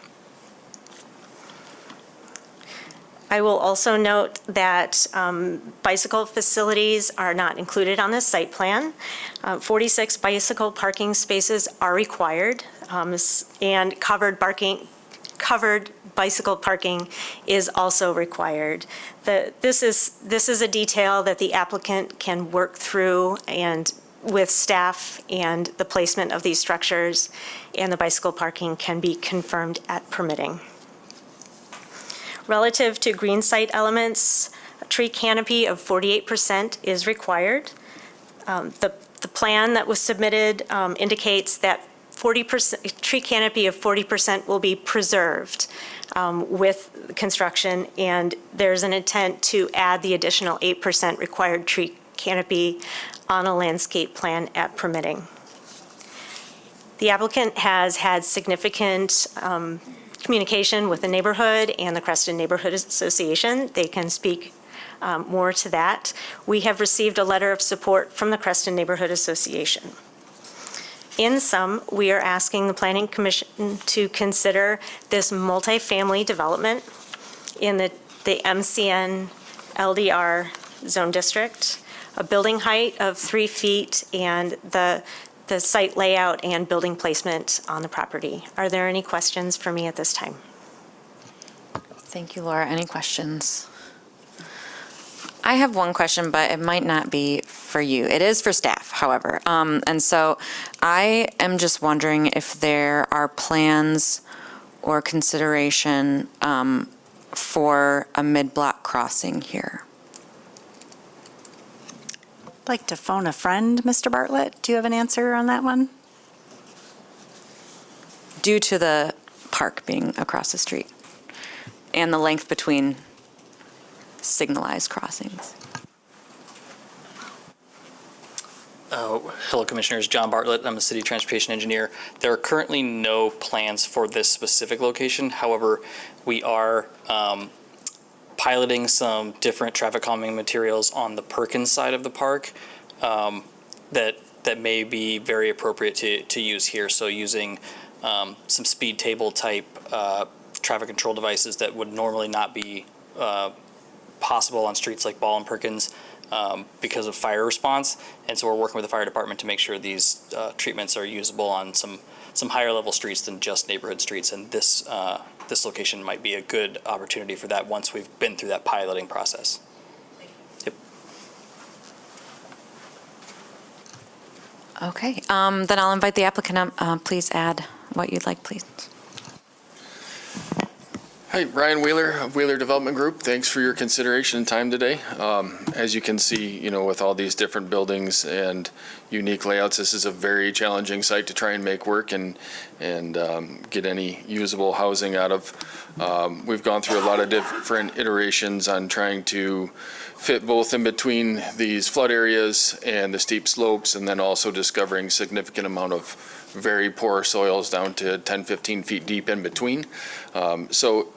I will also note that bicycle facilities are not included on this site plan. 46 bicycle parking spaces are required, and covered bicycle parking is also required. This is a detail that the applicant can work through and with staff, and the placement of these structures and the bicycle parking can be confirmed at permitting. Relative to green site elements, a tree canopy of 48% is required. The plan that was submitted indicates that 40% tree canopy of 40% will be preserved with construction, and there's an intent to add the additional 8% required tree canopy on a landscape plan at permitting. The applicant has had significant communication with the neighborhood and the Creston Neighborhood Association. They can speak more to that. We have received a letter of support from the Creston Neighborhood Association. In sum, we are asking the Planning Commission to consider this multifamily development in the MCN LDR zone district, a building height of 3 feet, and the site layout and building placement on the property. Are there any questions for me at this time? Thank you, Laura. Any questions? I have one question, but it might not be for you. It is for staff, however. And so I am just wondering if there are plans or consideration for a mid-block crossing here? I'd like to phone a friend, Mr. Bartlett. Do you have an answer on that one? Due to the park being across the street and the length between signalized crossings. Hello, Commissioners. John Bartlett. I'm a city transportation engineer. There are currently no plans for this specific location. However, we are piloting some different traffic calming materials on the Perkins side of the park that may be very appropriate to use here. So using some speed table type traffic control devices that would normally not be possible on streets like Ball and Perkins because of fire response. And so we're working with the fire department to make sure these treatments are usable on some higher level streets than just neighborhood streets. And this location might be a good opportunity for that once we've been through that piloting process. Yep. Okay, then I'll invite the applicant up. Please add what you'd like, please. Hi, Ryan Wheeler of Wheeler Development Group. Thanks for your consideration and time today. As you can see, with all these different buildings and unique layouts, this is a very challenging site to try and make work and get any usable housing out of. We've gone through a lot of different iterations on trying to fit both in between these flood areas and the steep slopes, and then also discovering significant amount of very poor soils down to 10, 15 feet deep in between. So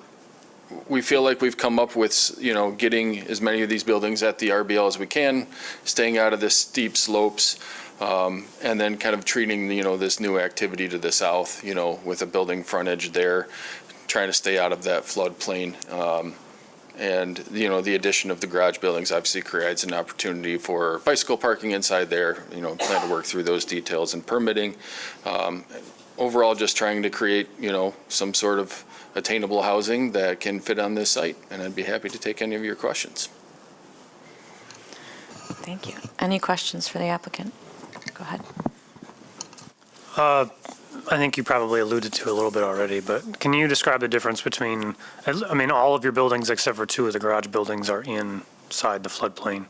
we feel like we've come up with, getting as many of these buildings at the RBL as we can, staying out of the steep slopes, and then kind of treating, this new activity to the south, with a building frontage there, trying to stay out of that floodplain. And, the addition of the garage buildings obviously creates an opportunity for bicycle parking inside there, plan to work through those details and permitting. Overall, just trying to create, some sort of attainable housing that can fit on this site, and I'd be happy to take any of your questions. Thank you. Any questions for the applicant? Go ahead. I think you probably alluded to a little bit already, but can you describe the difference between, all of your buildings except for two of the garage buildings are inside the floodplain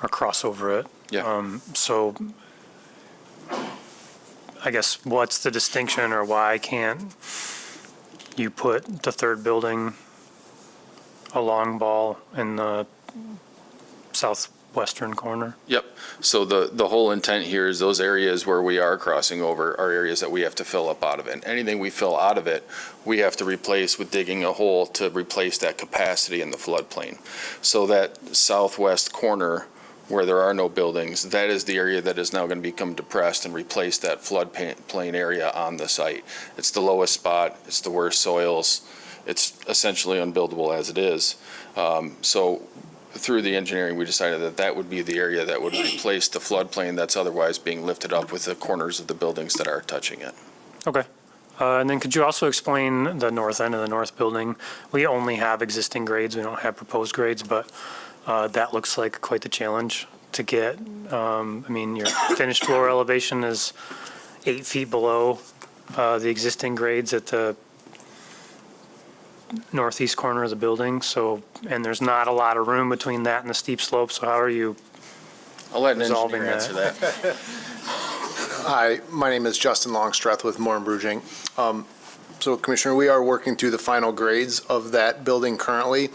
or cross over it. Yeah. So I guess what's the distinction, or why can't you put the third building along Ball in the southwestern corner? Yep. So the whole intent here is those areas where we are crossing over are areas that we have to fill up out of it. And anything we fill out of it, we have to replace with digging a hole to replace that capacity in the floodplain. So that southwest corner where there are no buildings, that is the area that is now going to become depressed and replace that floodplain area on the site. It's the lowest spot, it's the worst soils, it's essentially unbuildable as it is. So through the engineering, we decided that that would be the area that would replace the floodplain that's otherwise being lifted up with the corners of the buildings that are touching it. Okay. And then could you also explain the north end of the north building? We only have existing grades, we don't have proposed grades, but that looks like quite the challenge to get. Your finished floor elevation is 8 feet below the existing grades at the northeast corner of the building. So, and there's not a lot of room between that and the steep slope. So how are you I'll let an resolving engineer answer that. Hi, my name is Justin Longstreth with Moore & Bruging. So Commissioner, we are working through the final grades of that building currently.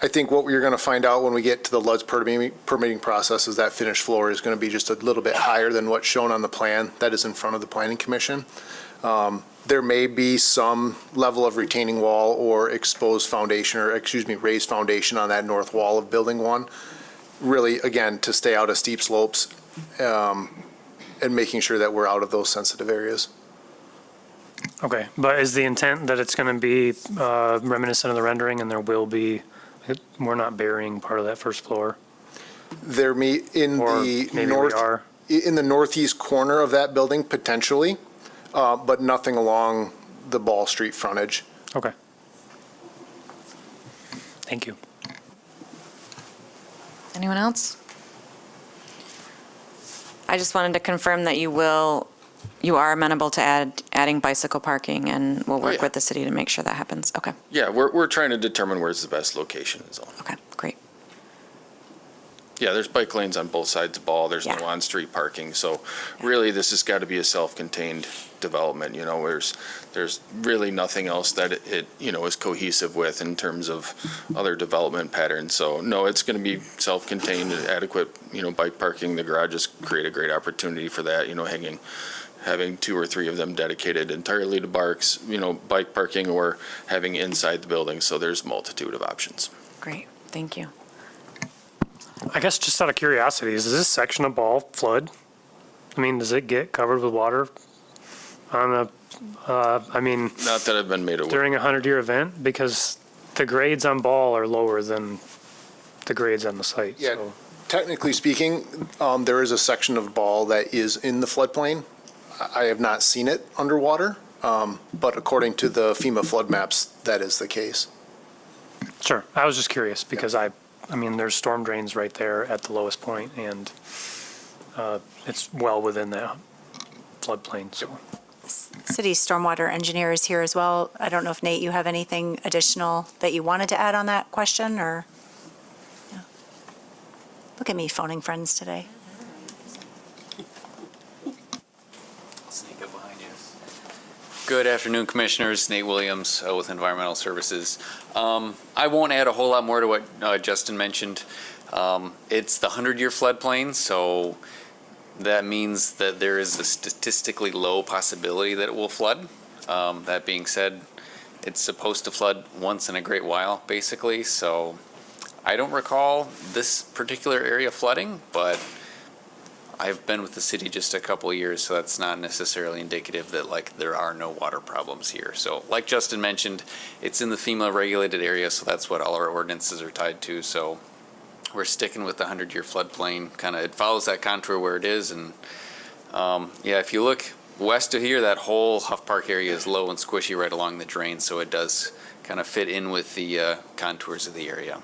I think what we're going to find out when we get to the LUD's permitting process is that finished floor is going to be just a little bit higher than what's shown on the plan that is in front of the Planning Commission. There may be some level of retaining wall or exposed foundation, or raised foundation on that north wall of Building 1. Really, again, to stay out of steep slopes and making sure that we're out of those sensitive areas. Okay, but is the intent that it's going to be reminiscent of the rendering, and there will be, we're not burying part of that first floor? There may, in Or the maybe north, we are. in the northeast corner of that building, potentially, but nothing along the Ball Street frontage. Okay. Thank you. Anyone else? I just wanted to confirm that you will you are amenable to adding bicycle parking, and we'll work yeah. with the city to make sure that happens. Okay, Yeah, we're trying to determine where's the best location is all. okay, great. Yeah, there's bike lanes on both sides of Ball. There's no Yeah. on-street parking. So really, this has got to be a self-contained development, you know, there's really nothing else that it, you know, is cohesive with in terms of other development patterns. So no, it's going to be self-contained, adequate, you know, bike parking. The garages create a great opportunity for that, you know, having 2 or 3 of them dedicated entirely to bike parking or having inside the building. So there's a multitude of options. Great, thank you. I guess just out of curiosity, does this section of Ball flood? I mean, does it get covered with water on Not that I've been made aware. during a 100-year event? Because the grades on Ball are lower than the grades on the site. Yeah. So Technically speaking, there is a section of Ball that is in the floodplain. I have not seen it underwater, but according to the FEMA flood maps, that is the case. Sure. I was just curious because I mean, there's storm drains right there at the lowest point, and it's well within that floodplain, so. City stormwater engineer is here as well. I don't know if, Nate, you have anything additional that you wanted to add on that question, or? No. Look at me phoning friends today. Sneak up behind you. Good afternoon, Commissioners. Nate Williams with Environmental Services. I won't add a whole lot more to what Justin mentioned. It's the 100-year floodplain, so that means that there is a statistically low possibility that it will flood. That being said, it's supposed to flood once in a great while, basically, so I don't recall this particular area flooding, but I've been with the city just a couple of years, so that's not necessarily indicative that there are no water problems here. So like Justin mentioned, it's in the FEMA regulated area, so that's what all our ordinances are tied to. So we're sticking with the 100-year floodplain. It follows that contour where it is. And yeah, if you look west of here, that whole Huff Park area is low and squishy right along the drain, so it does kind of fit in with the contours of the area.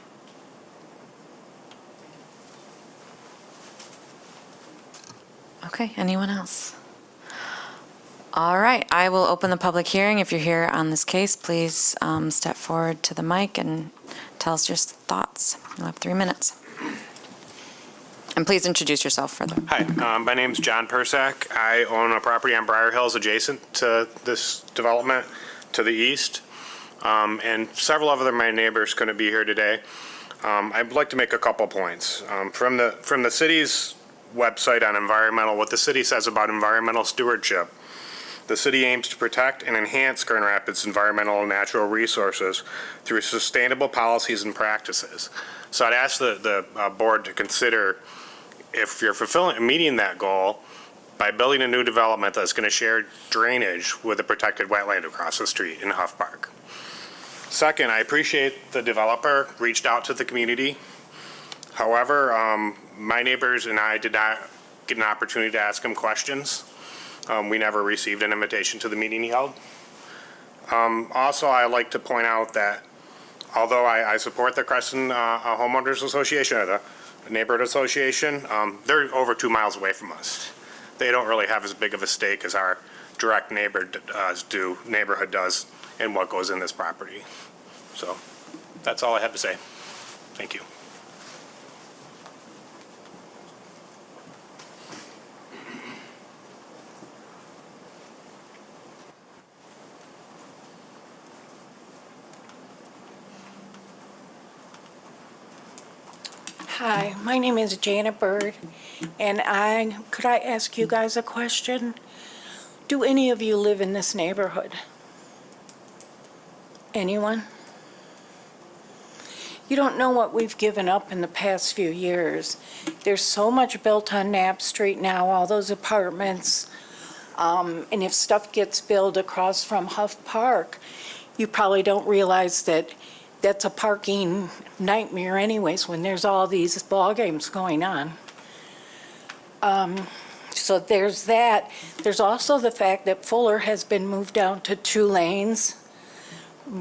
Okay, anyone else? All right, I will open the public hearing. If you're here on this case, please step forward to the mic and tell us your thoughts. You'll have 3 minutes. And please introduce yourself further. Hi, my name's John Persak. I own a property on Briar Hills adjacent to this development to the east. And several of my neighbors couldn't be here today. I'd like to make a couple points. From the city's website on what the city says about environmental stewardship. The city aims to protect and enhance Grand Rapids' environmental and natural resources through sustainable policies and practices. So I'd ask the board to consider if you're meeting that goal by building a new development that's going to share drainage with a protected wetland across the street in Huff Park. Second, I appreciate the developer reached out to the community. However, my neighbors and I did not get an opportunity to ask him questions. We never received an invitation to the meeting he held. Also, I'd like to point out that although I support the Crescent Homeowners Association, or the neighborhood association, they're over 2 miles away from us. They don't really have as big of a stake as our direct neighborhood does in what goes in this property. So that's all I have to say. Thank you. Hi, my name is Janet Bird, and could I ask you guys a question? Do any of you live in this neighborhood? Anyone? You don't know what we've given up in the past few years. There's so much built on Knapp Street now, all those apartments. And if stuff gets built across from Huff Park, you probably don't realize that that's a parking nightmare anyways when there's all these ball games going on. So there's that. There's also the fact that Fuller has been moved down to 2 lanes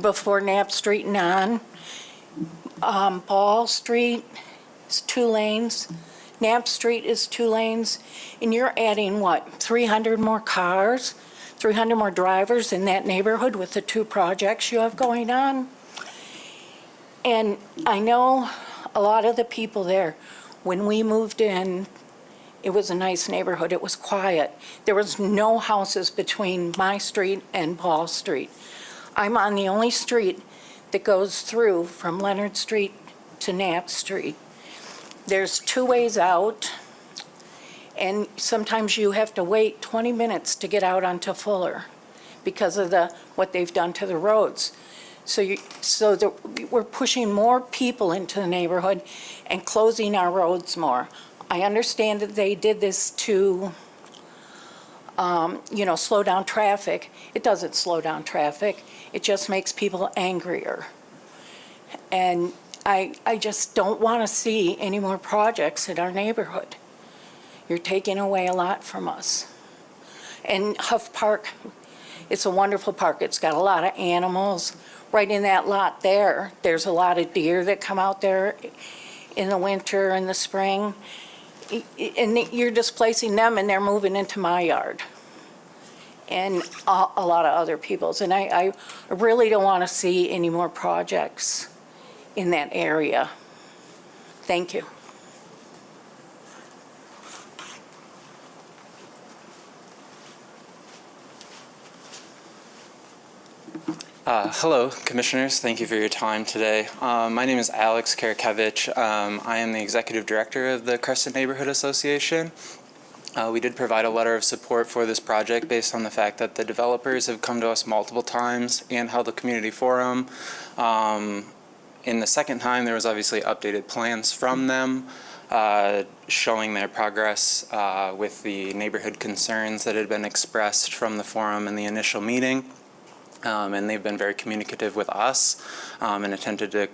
before Knapp Street and on. Ball Street is 2 lanes. Knapp Street is 2 lanes, and you're adding, what, 300 more cars? 300 more drivers in that neighborhood with the 2 projects you have going on? And I know a lot of the people there, when we moved in, it was a nice neighborhood, it was quiet. There was no houses between my street and Paul Street. I'm on the only street that goes through from Leonard Street to Knapp Street. There's 2 ways out, and sometimes you have to wait 20 minutes to get out onto Fuller because of what they've done to the roads. So we're pushing more people into the neighborhood and closing our roads more. I understand that they did this to, slow down traffic. It doesn't slow down traffic. It just makes people angrier. And I just don't want to see any more projects in our neighborhood. You're taking away a lot from us. And Huff Park, it's a wonderful park. It's got a lot of animals. Right in that lot there, there's a lot of deer that come out there in the winter and the spring. And you're displacing them and they're moving into my yard and a lot of other people's. And I really don't want to see any more projects in that area. Thank you. Hello, Commissioners. Thank you for your time today. My name is Alex Karakevich. I am the Executive Director of the Creston Neighborhood Association. We did provide a letter of support for this project based on the fact that the developers have come to us multiple times and held a community forum. In the second time, there was obviously updated plans from them showing their progress with the neighborhood concerns that had been expressed from the forum in the initial meeting. And they've been very communicative with us and attempted to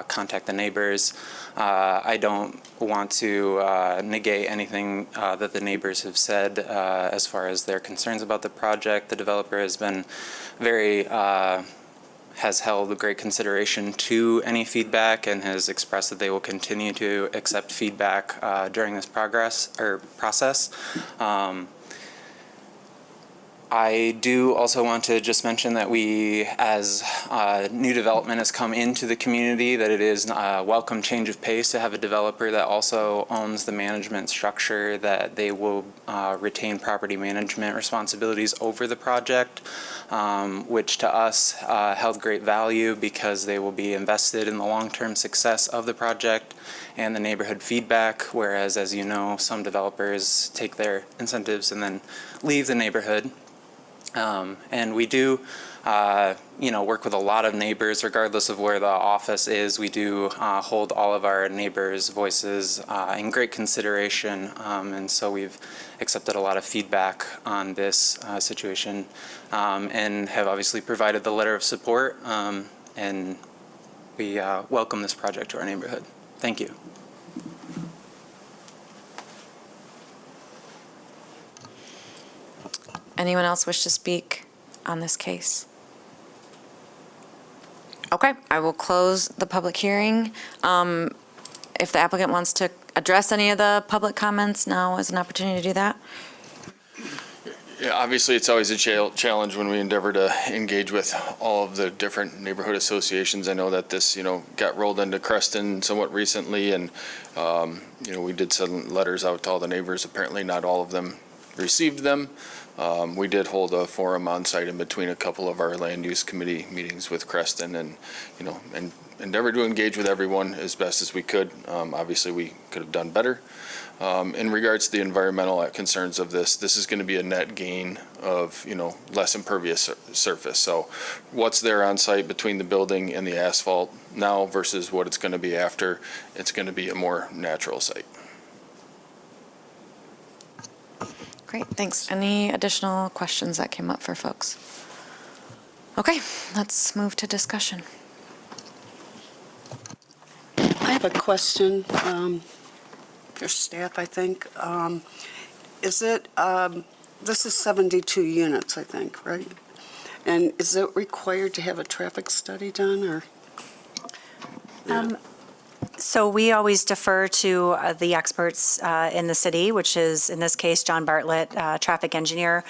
contact the neighbors. I don't want to negate anything that the neighbors have said as far as their concerns about the project. The developer has been has held great consideration to any feedback and has expressed that they will continue to accept feedback during this process. I do also want to just mention that we, as new development has come into the community, that it is a welcome change of pace to have a developer that also owns the management structure, that they will retain property management responsibilities over the project, which to us held great value because they will be invested in the long-term success of the project and the neighborhood feedback, whereas, as you know, some developers take their incentives and then leave the neighborhood. And we do, work with a lot of neighbors, regardless of where the office is. We do hold all of our neighbors' voices in great consideration, and so we've accepted a lot of feedback on this situation, and have obviously provided the letter of support, and we welcome this project to our neighborhood. Thank you. Anyone else wish to speak on this case? Okay, I will close the public hearing. If the applicant wants to address any of the public comments, now is an opportunity to do that. Yeah, obviously, it's always a challenge when we endeavor to engage with all of the different neighborhood associations. I know that this, got rolled into Creston somewhat recently, and, we did send letters out to all the neighbors. Apparently, not all of them received them. We did hold a forum on site in between a couple of our land use committee meetings with Creston, and and endeavored to engage with everyone as best as we could. Obviously, we could have done better. In regards to the environmental concerns of this is going to be a net gain of less impervious surface. So what's there on site between the building and the asphalt now versus what it's going to be after, it's going to be a more natural site. Great, thanks. Any additional questions that came up for folks? Okay, let's move to discussion. I have a question for staff, I think. Is it, this is 72 units, I think, right? And is it required to have a traffic study done, or? So we always defer to the experts in the city, which is, in this case, John Bartlett, traffic engineer.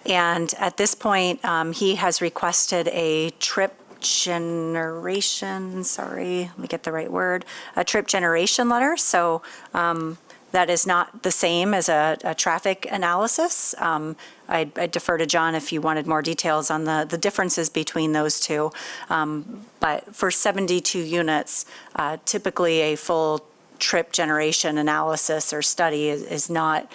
And at this point, he has requested a trip generation, let me get the right word, a trip generation letter. So that is not the same as a traffic analysis. I defer to John if you wanted more details on the differences between those two. But for 72 units, typically a full trip generation analysis or study is not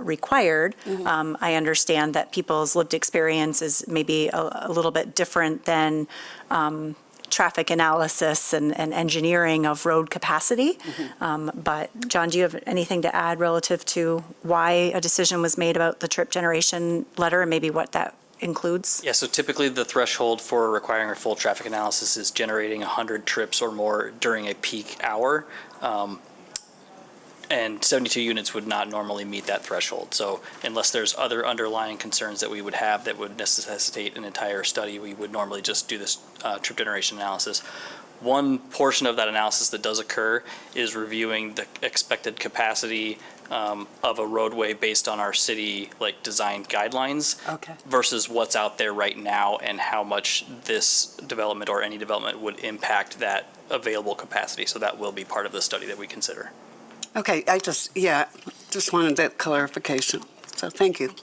required. I understand that people's lived experience is maybe a little bit different than traffic analysis and engineering of road capacity. But John, do you have anything to add relative to why a decision was made about the trip generation letter and maybe what that includes? Yeah, so typically the threshold for requiring a full traffic analysis is generating 100 trips or more during a peak hour. And 72 units would not normally meet that threshold. So unless there's other underlying concerns that we would have that would necessitate an entire study, we would normally just do this trip generation analysis. One portion of that analysis that does occur is reviewing the expected capacity of a roadway based on our city design guidelines versus what's out there right now and how much this development or any development would impact that available capacity. So that will be part of the study that we consider. Okay, I just wanted that clarification. So thank you.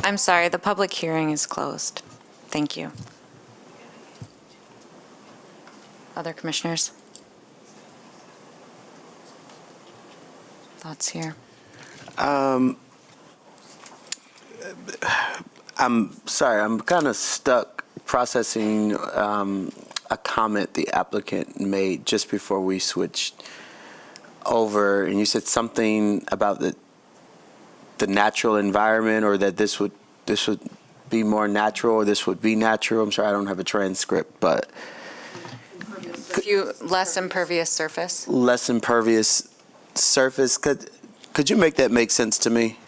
I'm sorry, the public hearing is closed. Thank you. Other commissioners? Thoughts here? I'm sorry, I'm kind of stuck processing a comment the applicant made just before we switched over, and you said something about the natural environment, or that this would be more natural, or this would be natural. I'm sorry, I don't have a transcript, but Less impervious surface? Less impervious surface. Could you make that make sense to me?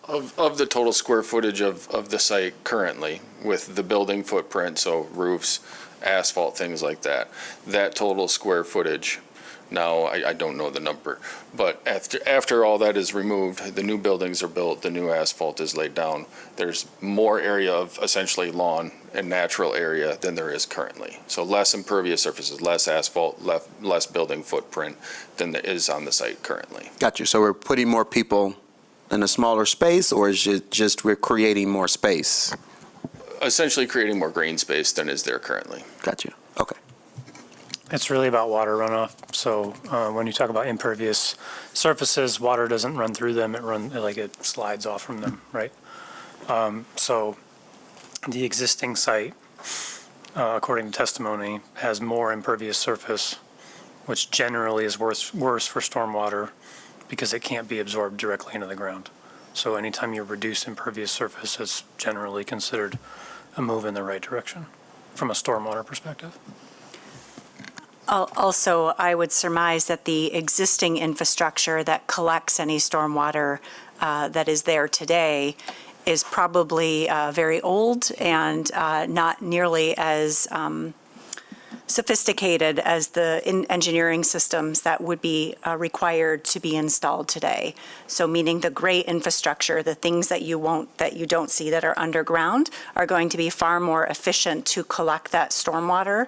Of the total square footage of the site currently, with the building footprint, so roofs, asphalt, things like that, that total square footage, now I don't know the number, but after all that is removed, the new buildings are built, the new asphalt is laid down, there's more area of essentially lawn and natural area than there is currently. So less impervious surfaces, less asphalt, less building footprint than there is on the site currently. Got you. So we're putting more people in a smaller space, or is it just we're creating more space? Essentially creating more green space than is there currently. Got you. Okay. It's really about water runoff. So when you talk about impervious surfaces, water doesn't run through them. It slides off from them, right? So the existing site, according to testimony, has more impervious surface, which generally is worse for stormwater because it can't be absorbed directly into the ground. So anytime you reduce impervious surface, it's generally considered a move in the right direction from a stormwater perspective. Also, I would surmise that the existing infrastructure that collects any stormwater that is there today is probably very old and not nearly as sophisticated as the engineering systems that would be required to be installed today. So meaning the great infrastructure, the things that you don't see that are underground, are going to be far more efficient to collect that stormwater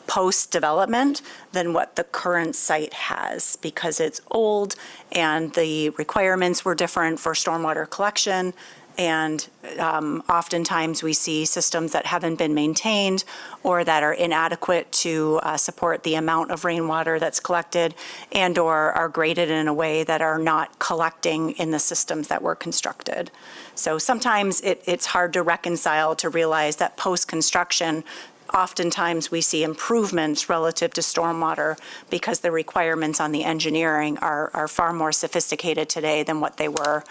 post-development than what the current site has, because it's old and the requirements were different for stormwater collection. And oftentimes we see systems that haven't been maintained or that are inadequate to support the amount of rainwater that's collected, and or are graded in a way that are not collecting in the systems that were constructed. So sometimes it's hard to reconcile to realize that post-construction, oftentimes we see improvements relative to stormwater because the requirements on the engineering are far more sophisticated today than what they were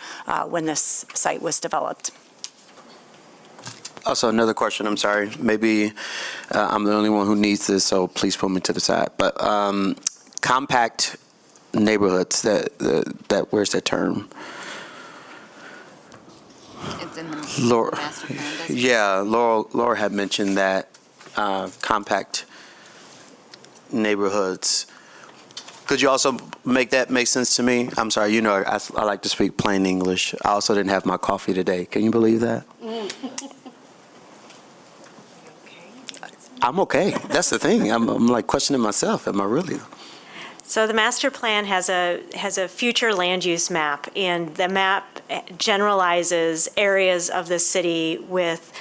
when this site was developed. Also, another question, I'm sorry. Maybe I'm the only one who needs this, so please put me to the side. But compact neighborhoods, where's that term? It's in the Laura, master plan does? yeah, Laura had mentioned that compact neighborhoods. Could you also make that make sense to me? I'm sorry, you know, I like to speak plain English. I also didn't have my coffee today. Can you believe that? I'm okay. That's the thing. I'm like questioning myself. Am I really? So the master plan has a future land use map, and the map generalizes areas of the city with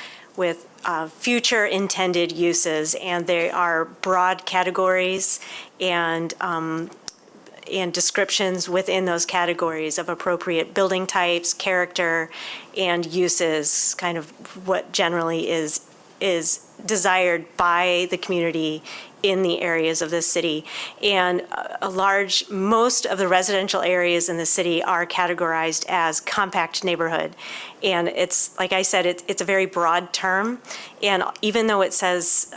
future intended uses, and they are broad categories and descriptions within those categories of appropriate building types, character, and uses, kind of what generally is desired by the community in the areas of the city. And most of the residential areas in the city are categorized as compact neighborhood. And it's, like I said, it's a very broad term. And even though it says,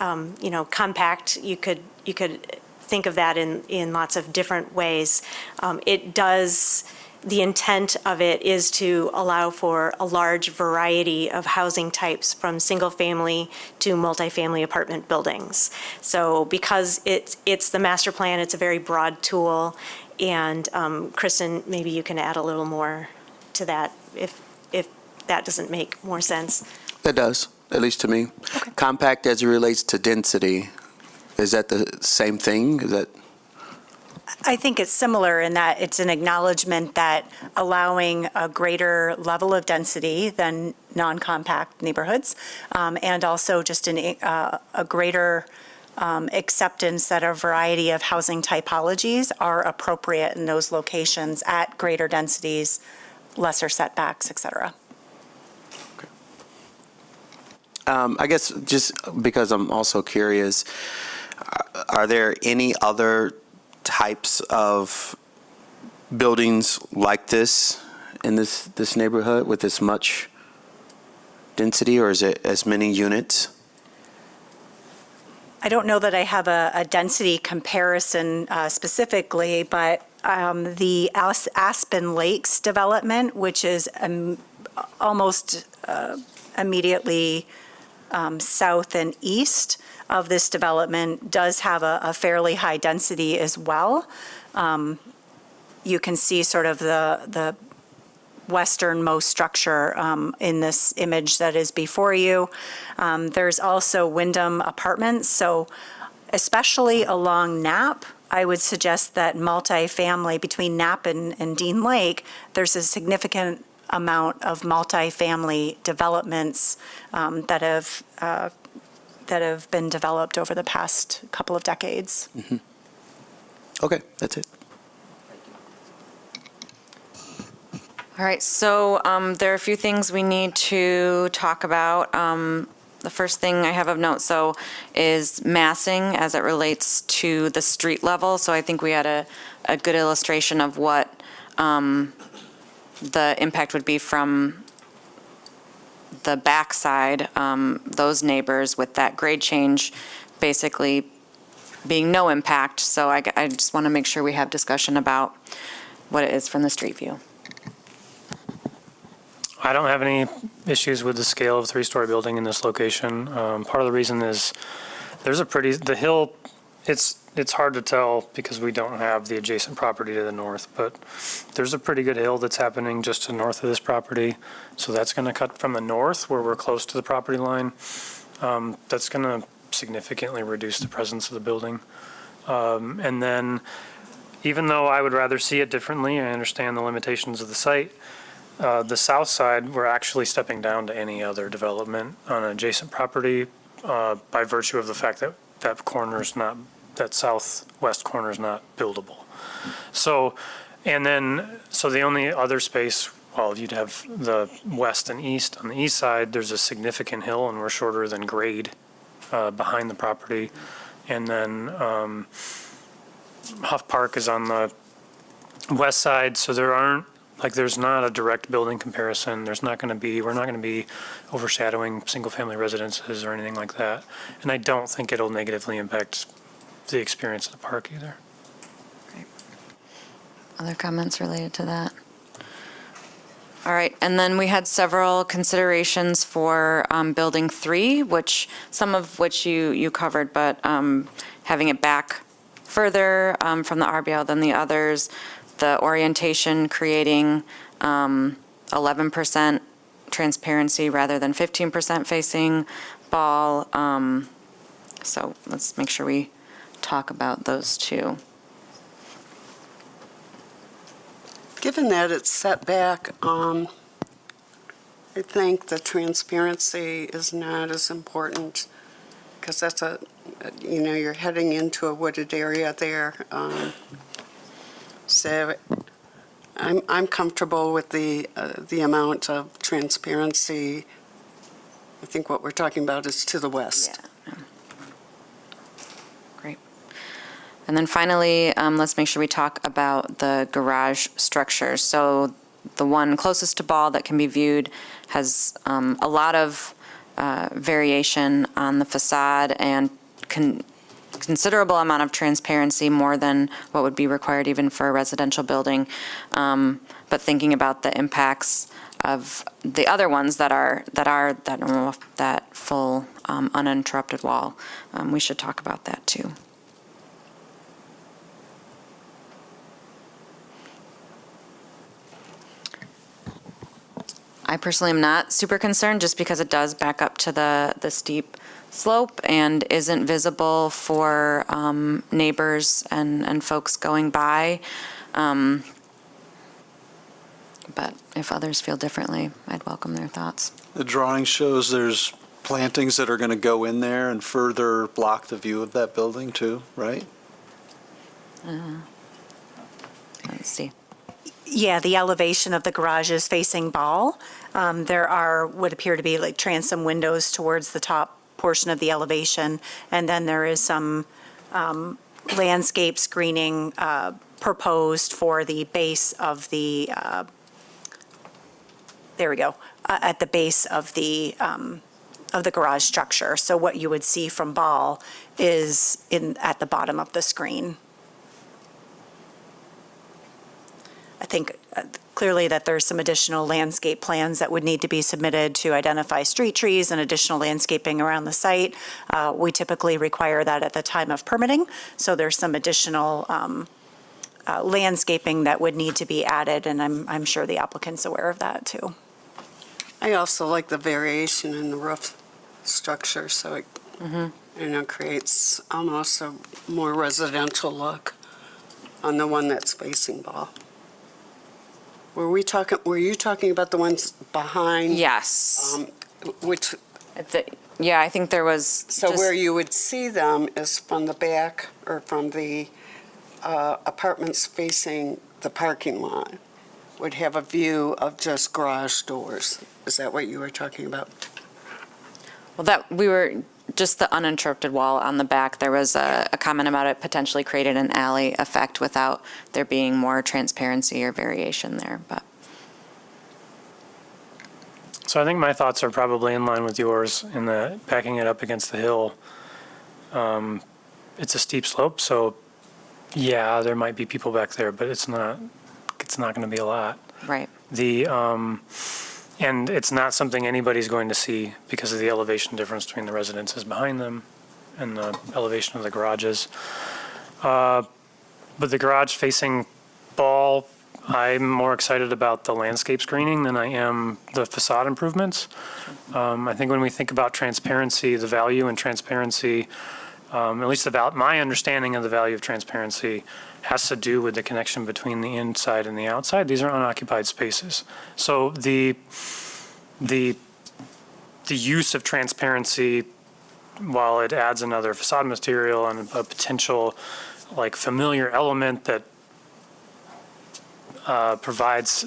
compact, you could think of that in lots of different ways. The intent of it is to allow for a large variety of housing types, from single-family to multifamily apartment buildings. So because it's the master plan, it's a very broad tool. And Kristen, maybe you can add a little more to that if that doesn't make more sense. That does, at least to me. Okay. Compact as it relates to density, is that the same thing? Is that? I think it's similar in that it's an acknowledgement that allowing a greater level of density than non-compact neighborhoods, and also just a greater acceptance that a variety of housing typologies are appropriate in those locations at greater densities, lesser setbacks, et cetera. I guess just because I'm also curious, are there any other types of buildings like this in this neighborhood with as much density, or is it as many units? I don't know that I have a density comparison specifically, but the Aspen Lakes development, which is almost immediately south and east of this development, does have a fairly high density as well. You can see sort of the westernmost structure in this image that is before you. There's also Wyndham Apartments, so especially along Knapp, I would suggest that multifamily between Knapp and Dean Lake, there's a significant amount of multifamily developments that have been developed over the past couple of decades. Mm-hmm. Okay, that's it. All right, so there are a few things we need to talk about. The first thing I have of note, is massing as it relates to the street level. So I think we had a good illustration of what the impact would be from the backside, those neighbors with that grade change basically being no impact. So I just want to make sure we have discussion about what it is from the street view. I don't have any issues with the scale of three-story building in this location. Part of the reason is the hill, it's hard to tell because we don't have the adjacent property to the north, but there's a pretty good hill that's happening just to the north of this property. So that's going to cut from the north where we're close to the property line. That's going to significantly reduce the presence of the building. And then even though I would rather see it differently, I understand the limitations of the site. The south side, we're actually stepping down to any other development on an adjacent property by virtue of the fact that that southwest corner is not buildable. So the only other space, well, you'd have the west and east. On the east side, there's a significant hill, and we're shorter than grade behind the property. And then Huff Park is on the west side, so there's not a direct building comparison. We're not going to be overshadowing single-family residences or anything like that. And I don't think it'll negatively impact the experience of the park either. Great. Other comments related to that? All right, and then we had several considerations for Building 3, some of which you covered, but having it back further from the RBL than the others, the orientation creating 11% transparency rather than 15% facing Ball. So let's make sure we talk about those two. Given that it's set back, I think the transparency is not as important because that's you're heading into a wooded area there. So I'm comfortable with the amount of transparency. I think what we're talking about is to the west. Yeah. Great. And then finally, let's make sure we talk about the garage structure. So the one closest to Ball that can be viewed has a lot of variation on the facade and considerable amount of transparency, more than what would be required even for a residential building. But thinking about the impacts of the other ones that full uninterrupted wall, we should talk about that too. I personally am not super concerned just because it does back up to the steep slope and isn't visible for neighbors and folks going by. But if others feel differently, I'd welcome their thoughts. The drawing shows there's plantings that are going to go in there and further block the view of that building too, right? Let's see. Yeah, the elevation of the garage is facing Ball. There are what appear to be like transom windows towards the top portion of the elevation, and then there is some landscape screening proposed for the base of the, there we go, at the base of the garage structure. So what you would see from Ball is at the bottom of the screen. I think clearly that there's some additional landscape plans that would need to be submitted to identify street trees and additional landscaping around the site. We typically require that at the time of permitting, so there's some additional landscaping that would need to be added, and I'm sure the applicant's aware of that too. I also like the variation in the roof structure, so it creates almost a more residential look on the one that's facing Ball. Were you talking about the ones behind? Yes. Which? Yeah, I think there was. So where you would see them is from the back or from the apartments facing the parking lot would have a view of just garage doors. Is that what you were talking about? Well, just the uninterrupted wall on the back, there was a comment about it potentially created an alley effect without there being more transparency or variation there, but. So I think my thoughts are probably in line with yours in the backing it up against the hill. It's a steep slope, so yeah, there might be people back there, but it's not going to be a lot. Right. And it's not something anybody's going to see because of the elevation difference between the residences behind them and the elevation of the garages. But the garage facing Ball, I'm more excited about the landscape screening than I am the facade improvements. I think when we think about transparency, the value in transparency, at least my understanding of the value of transparency has to do with the connection between the inside and the outside. These are unoccupied spaces. So the use of transparency, while it adds another facade material and a potential like familiar element that provides,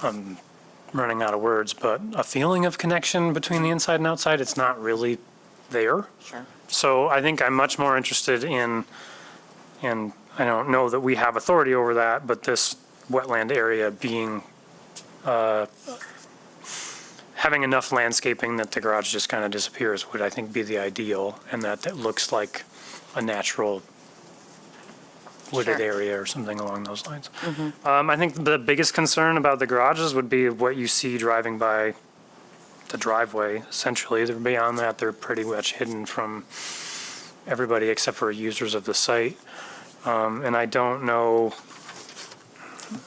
I'm running out of words, but a feeling of connection between the inside and outside, it's not really there. Sure. So I think I'm much more interested in, and I don't know that we have authority over that, but this wetland area being, having enough landscaping that the garage just kind of disappears would, I think, be the ideal, and that looks like a natural wooded Sure. area or something along those lines. Mhm. I think the biggest concern about the garages would be what you see driving by the driveway, essentially. Beyond that, they're pretty much hidden from everybody except for users of the site. And I don't know,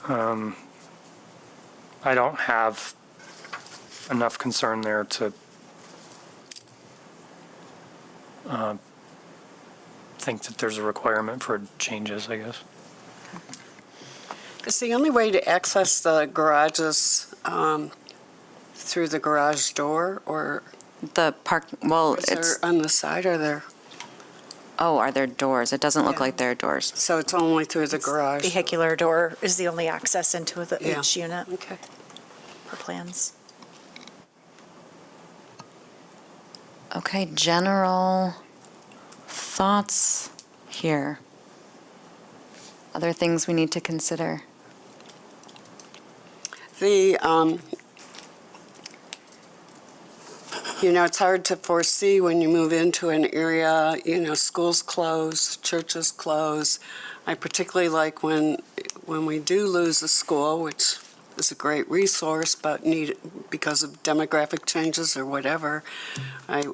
I don't have enough concern there to think that there's a requirement for changes, I guess. Is the only way to access the garages through the garage door, or The park, well, is there it's, on the side, or there? oh, are there doors? It doesn't look Yeah. like there are doors. So it's only through the garage? Vehicular door is the only access into Yeah. each unit Okay. per plans. Okay, general thoughts here. Other things we need to consider? The, it's hard to foresee when you move into an area, schools close, churches close. I particularly like when we do lose a school, which is a great resource, but need, because of demographic changes or whatever, I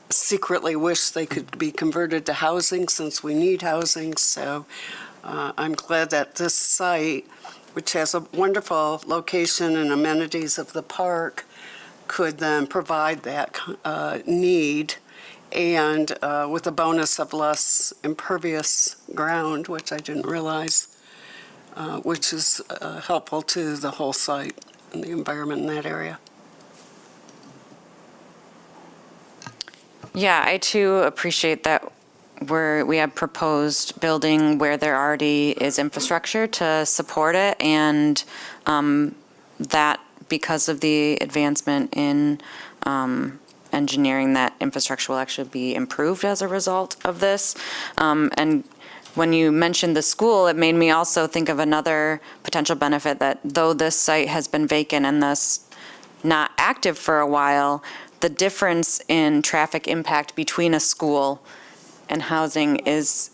secretly wish they could be converted to housing, since we need housing. So I'm glad that this site, which has a wonderful location and amenities of the park, could then provide that need, and with a bonus of less impervious ground, which I didn't realize, which is helpful to the whole site and the environment in that area. Yeah, I too appreciate that we have proposed building where there already is infrastructure to support it, and that because of the advancement in engineering, that infrastructure will actually be improved as a result of this. And when you mentioned the school, it made me also think of another potential benefit, that though this site has been vacant and thus not active for a while, the difference in traffic impact between a school and housing is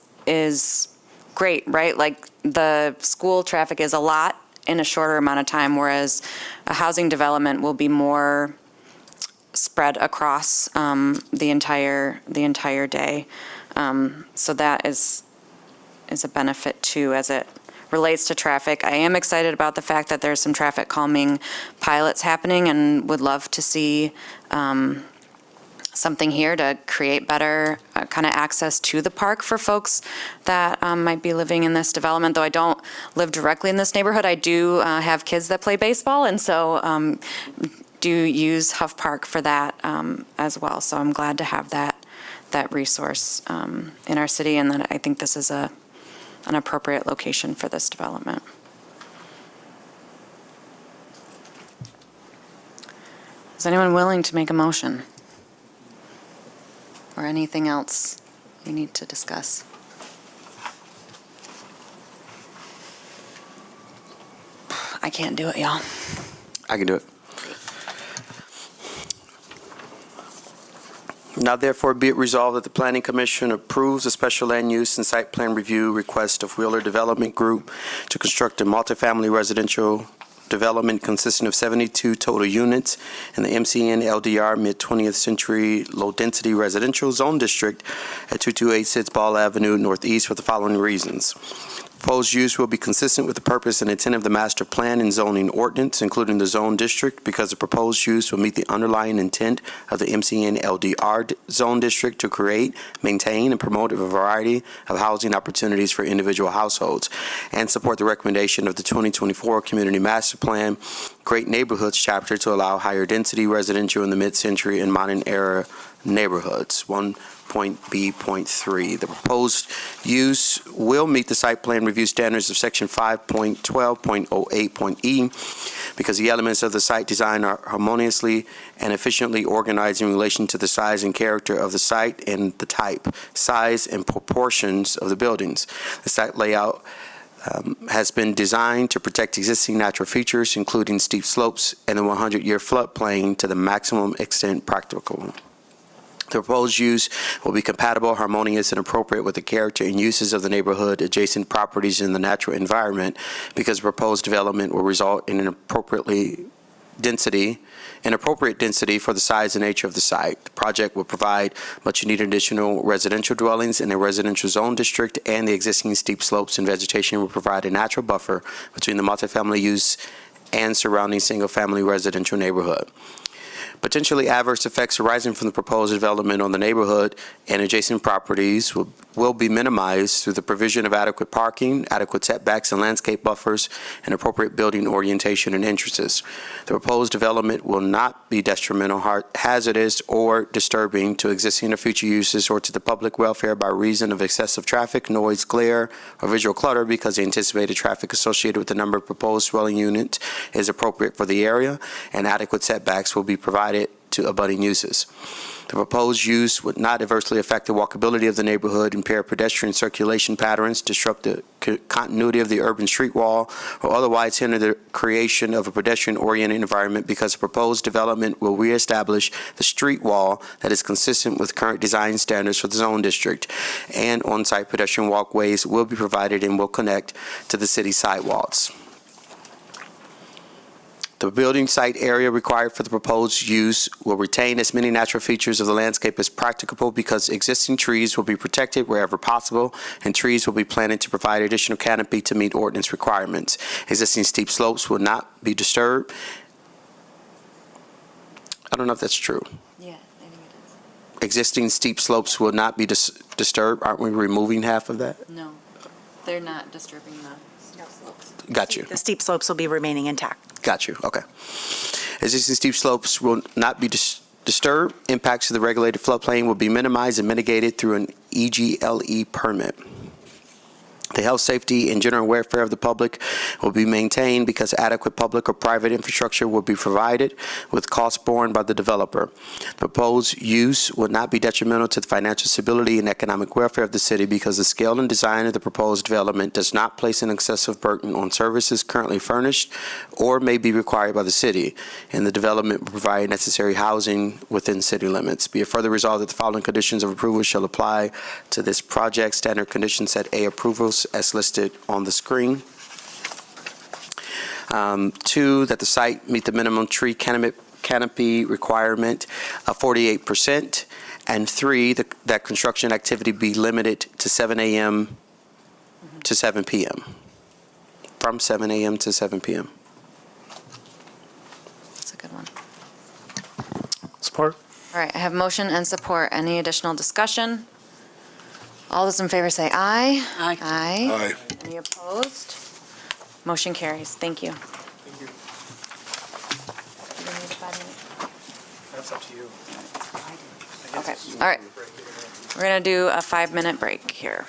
great, right? Like, the school traffic is a lot in a shorter amount of time, whereas a housing development will be more spread across the entire day. So that is a benefit too, as it relates to traffic. I am excited about the fact that there's some traffic calming pilots happening, and would love to see something here to create better kind of access to the park for folks that might be living in this development. Though I don't live directly in this neighborhood, I do have kids that play baseball, and so do use Huff Park for that as well. So I'm glad to have that resource in our city, and that I think this is an appropriate location for this development. Is anyone willing to make a motion? Or anything else you need to discuss? I can't do it, y'all. I can do it. Now therefore be it resolved that the Planning Commission approves a special land use and site plan review request of Wheeler Development Group to construct a multifamily residential development consisting of 72 total units in the MCN LDR mid-20th century low-density residential zone district at 2286 Ball Avenue Northeast for the following reasons. Proposed use will be consistent with the purpose and intent of the master plan and zoning ordinance, including the zone district, because the proposed use will meet the underlying intent of the MCN LDR zone district to create, maintain, and promote a variety of housing opportunities for individual households, and support the recommendation of the 2024 Community Master Plan Great Neighborhoods chapter to allow higher density residential in the mid-century and modern era neighborhoods. 1.B.3. The proposed use will meet the site plan review standards of section 5.12.08.e because the elements of the site design are harmoniously and efficiently organized in relation to the size and character of the site and the type, size, and proportions of the buildings. The site layout has been designed to protect existing natural features, including steep slopes and the 100-year floodplain to the maximum extent practical. The proposed use will be compatible, harmonious, and appropriate with the character and uses of the neighborhood, adjacent properties, and the natural environment, because the proposed development will result in an appropriate density for the size and nature of the site. The project will provide much-needed additional residential dwellings in a residential zone district, and the existing steep slopes and vegetation will provide a natural buffer between the multifamily use and surrounding single-family residential neighborhood. Potentially adverse effects arising from the proposed development on the neighborhood and adjacent properties will be minimized through the provision of adequate parking, adequate setbacks and landscape buffers, and appropriate building orientation and entrances. The proposed development will not be detrimental, hazardous, or disturbing to existing or future uses or to the public welfare by reason of excessive traffic, noise, glare, or visual clutter, because the anticipated traffic associated with the number of proposed dwelling units is appropriate for the area, and adequate setbacks will be provided to abutting uses. The proposed use would not adversely affect the walkability of the neighborhood, impair pedestrian circulation patterns, disrupt the continuity of the urban street wall, or otherwise hinder the creation of a pedestrian-oriented environment, because the proposed development will reestablish the street wall that is consistent with current design standards for the zone district, and on-site pedestrian walkways will be provided and will connect to the city sidewalks. The building site area required for the proposed use will retain as many natural features of the landscape as practicable, because existing trees will be protected wherever possible, and trees will be planted to provide additional canopy to meet ordinance requirements. Existing steep slopes will not be disturbed. I don't know if that's true. Yeah, I think it Existing steep slopes will not be disturbed. Aren't we removing half of that? is. No, they're not disturbing the slopes. Got you. The steep slopes will be remaining intact. Got you, okay. Existing steep slopes will not be disturbed. Impacts to the regulated floodplain will be minimized and mitigated through an EGLE permit. The health, safety, and general welfare of the public will be maintained, because adequate public or private infrastructure will be provided with costs borne by the developer. The proposed use will not be detrimental to the financial stability and economic welfare of the city, because the scale and design of the proposed development does not place an excessive burden on services currently furnished or may be required by the city, and the development will provide necessary housing within city limits. Be it further resolved that the following conditions of approval shall apply to this project. Standard condition set A, approvals as listed on the screen. 2, that the site meet the minimum tree canopy requirement of 48%. And 3, that construction activity be limited to 7 a.m. to 7 p.m. From 7 a.m. to 7 p.m. That's a good one. Support. All right, I have motion and support. Any additional discussion? All those in favor say aye. Aye. Aye. Aye. Any opposed? Motion carries. Thank you. That's up to you. Okay, all right. We're going to do a 5-minute break here.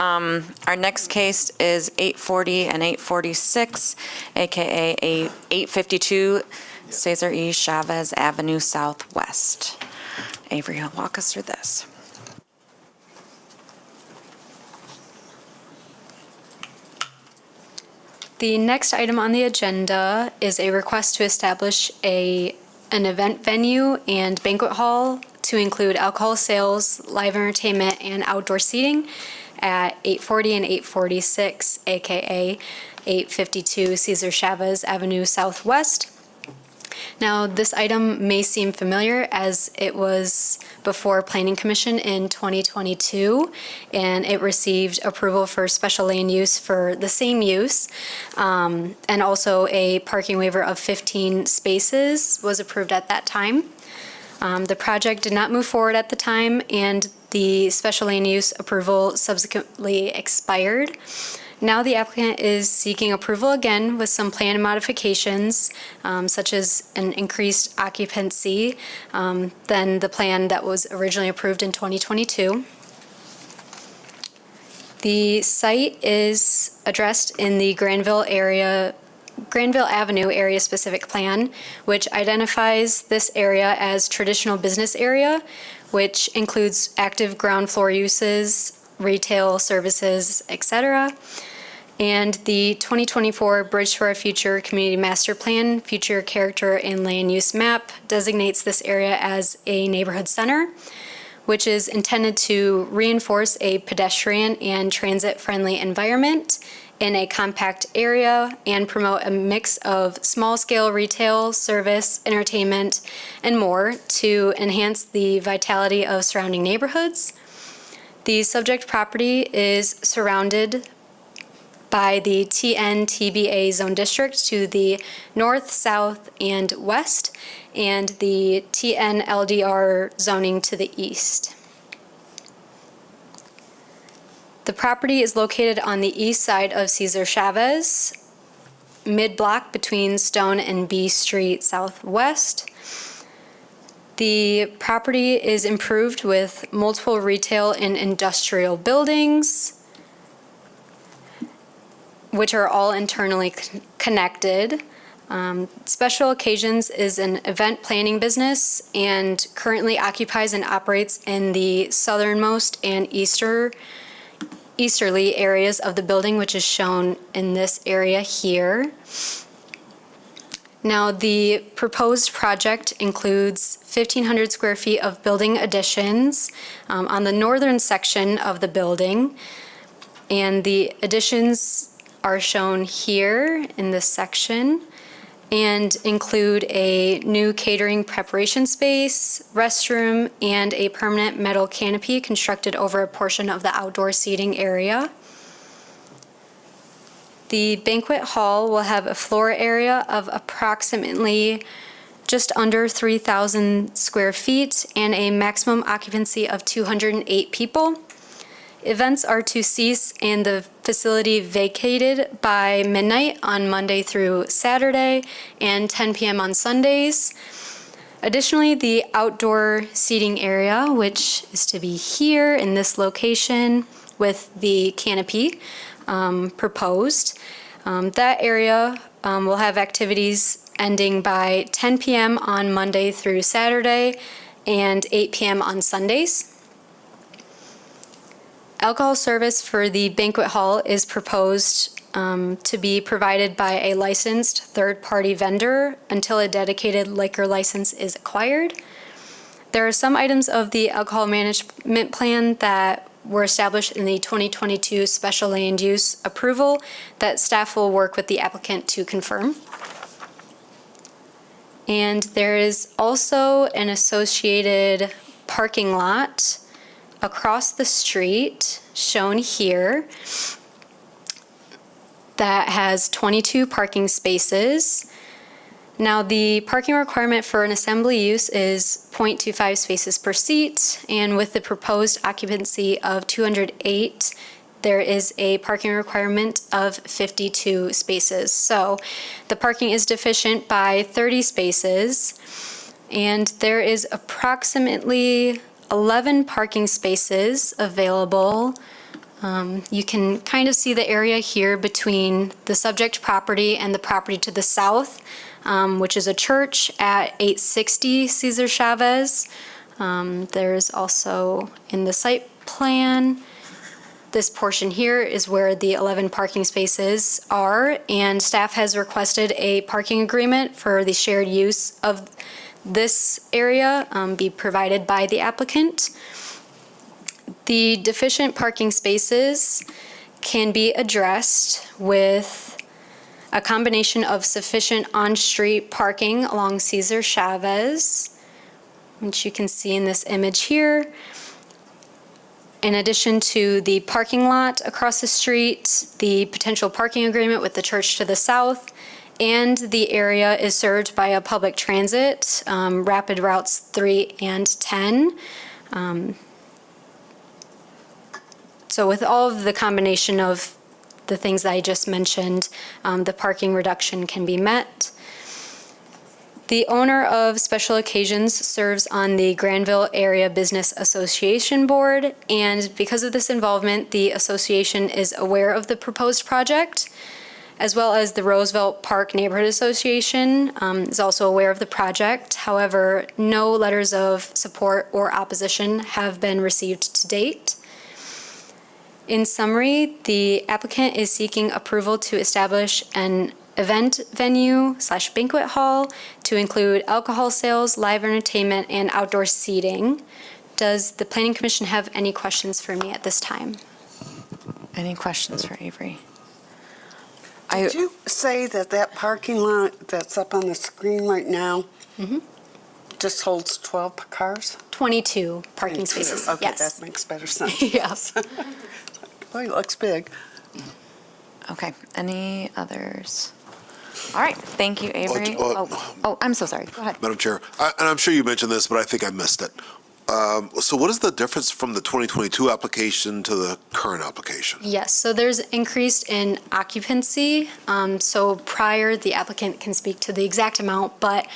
Our next case is 840 and 846, AKA 852 Cesar E. Chavez Avenue Southwest. Avery will walk us through this. The next item on the agenda is a request to establish an event venue and banquet hall to include alcohol sales, live entertainment, and outdoor seating at 840 and 846, AKA 852 Cesar Chavez Avenue Southwest. Now, this item may seem familiar as it was before Planning Commission in 2022, and it received approval for special land use for the same use, and also a parking waiver of 15 spaces was approved at that time. The project did not move forward at the time, and the special land use approval subsequently expired. Now the applicant is seeking approval again with some plan modifications, such as an increased occupancy than the plan that was originally approved in 2022. The site is addressed in the Granville Avenue area specific plan, which identifies this area as traditional business area, which includes active ground floor uses, retail services, etc. And the 2024 Bridge to Our Future Community Master Plan Future Character and Land Use Map designates this area as a neighborhood center, which is intended to reinforce a pedestrian and transit-friendly environment in a compact area and promote a mix of small-scale retail, service, entertainment, and more to enhance the vitality of surrounding neighborhoods. The subject property is surrounded by the TN-TBA zone district to the north, south, and west, and the TN-LDR zoning to the east. The property is located on the east side of Cesar Chavez, mid-block between Stone and B Street Southwest. The property is improved with multiple retail and industrial buildings, which are all internally connected. Special Occasions is an event planning business and currently occupies and operates in the southernmost and easterly areas of the building, which is shown in this area here. Now, the proposed project includes 1,500 square feet of building additions on the northern section of the building, and the additions are shown here in this section and include a new catering preparation space, restroom, and a permanent metal canopy constructed over a portion of the outdoor seating area. The banquet hall will have a floor area of approximately just under 3,000 square feet and a maximum occupancy of 208 people. Events are to cease and the facility vacated by midnight on Monday through Saturday and 10 p.m. on Sundays. Additionally, the outdoor seating area, which is to be here in this location with the canopy proposed, that area will have activities ending by 10 p.m. on Monday through Saturday and 8 p.m. on Sundays. Alcohol service for the banquet hall is proposed to be provided by a licensed third-party vendor until a dedicated liquor license is acquired. There are some items of the alcohol management plan that were established in the 2022 special land use approval that staff will work with the applicant to confirm. And there is also an associated parking lot across the street, shown here, that has 22 parking spaces. Now, the parking requirement for an assembly use is 0.25 spaces per seat, and with the proposed occupancy of 208, there is a parking requirement of 52 spaces. So the parking is deficient by 30 spaces, and there is approximately 11 parking spaces available You can kind of see the area here between the subject property and the property to the south, which is a church at 860 Cesar Chavez. There's also in the site plan, this portion here is where the 11 parking spaces are, and staff has requested a parking agreement for the shared use of this area be provided by the applicant. The deficient parking spaces can be addressed with a combination of sufficient on-street parking along Cesar Chavez, which you can see in this image here. In addition to the parking lot across the street, the potential parking agreement with the church to the south, and the area is served by a public transit, Rapid Routes 3 and 10. So with all of the combination of the things that I just mentioned, the parking reduction can be met. The owner of Special Occasions serves on the Granville Area Business Association Board, and because of this involvement, the association is aware of the proposed project, as well as the Roosevelt Park Neighborhood Association is also aware of the project. However, no letters of support or opposition have been received to date. In summary, the applicant is seeking approval to establish an event venue / banquet hall to include alcohol sales, live entertainment, and outdoor seating. Does the Planning Commission have any questions for me at this time? Any questions for Avery? Did you say that parking lot that's up on the screen right now just holds 12 cars? 22 parking spaces, Okay, yes. that makes better sense. Yes. Boy, it looks big. Okay, any others? All right, thank you, Avery. Oh, Oh, I'm so sorry. Go ahead. Madam Chair, and I'm sure you mentioned this, but I think I missed it. So what is the difference from the 2022 application to the current application? Yes, so there's increased in occupancy. So prior, the applicant can speak to the exact amount, but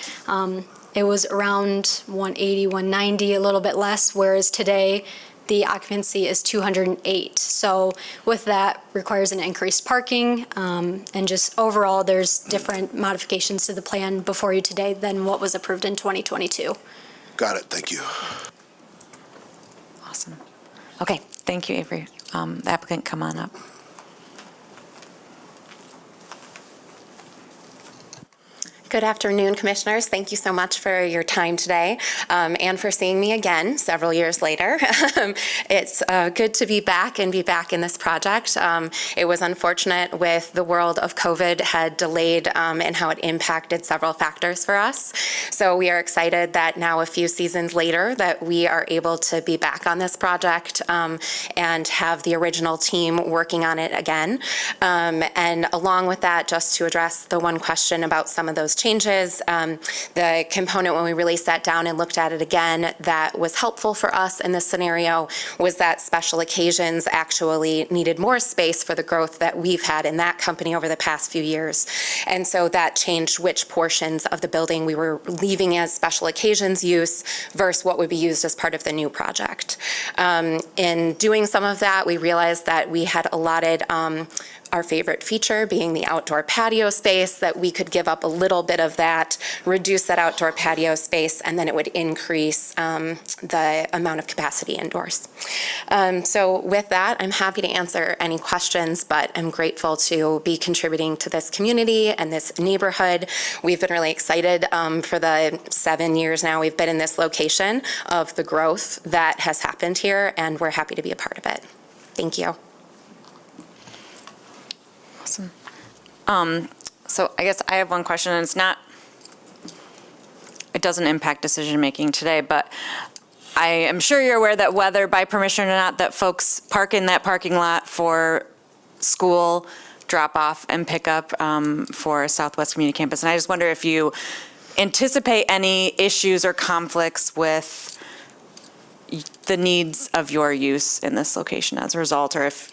it was around 180, 190, a little bit less, whereas today, the occupancy is 208. So with that, requires an increased parking, and just overall, there's different modifications to the plan before you today than what was approved in 2022. Got it, thank you. Awesome. Okay, thank you, Avery. The applicant, come on up. Good afternoon, Commissioners. Thank you so much for your time today and for seeing me again several years later. It's good to be back and be back in this project. It was unfortunate with the world of COVID had delayed and how it impacted several factors for us. So we are excited that now a few seasons later that we are able to be back on this project and have the original team working on it again. And along with that, just to address the one question about some of those changes, the component when we really sat down and looked at it again that was helpful for us in this scenario was that Special Occasions actually needed more space for the growth that we've had in that company over the past few years. And so that changed which portions of the building we were leaving as Special Occasions use versus what would be used as part of the new project. In doing some of that, we realized that we had allotted our favorite feature being the outdoor patio space, that we could give up a little bit of that, reduce that outdoor patio space, and then it would increase the amount of capacity indoors. So with that, I'm happy to answer any questions, but I'm grateful to be contributing to this community and this neighborhood. We've been really excited for the 7 years now we've been in this location of the growth that has happened here, and we're happy to be a part of it. Thank you. Awesome. So I guess I have one question, and it doesn't impact decision-making today, but I am sure you're aware that whether by permission or not, that folks park in that parking lot for school drop-off and pickup for Southwest Community Campus. And I just wonder if you anticipate any issues or conflicts with the needs of your use in this location as a result, or if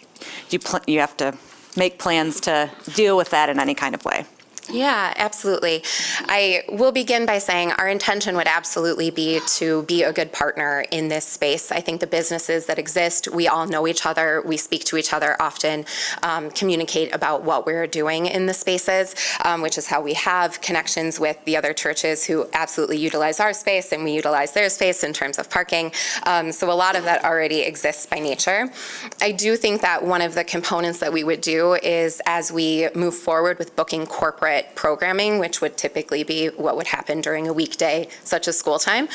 you have to make plans to deal with that in any kind of way. Yeah, absolutely. I will begin by saying our intention would absolutely be to be a good partner in this space. I think the businesses that exist, we all know each other, we speak to each other often, communicate about what we're doing in the spaces, which is how we have connections with the other churches who absolutely utilize our space and we utilize their space in terms of parking. So a lot of that already exists by nature. I do think that one of the components that we would do is as we move forward with booking corporate programming, which would typically be what would happen during a weekday, such as school time.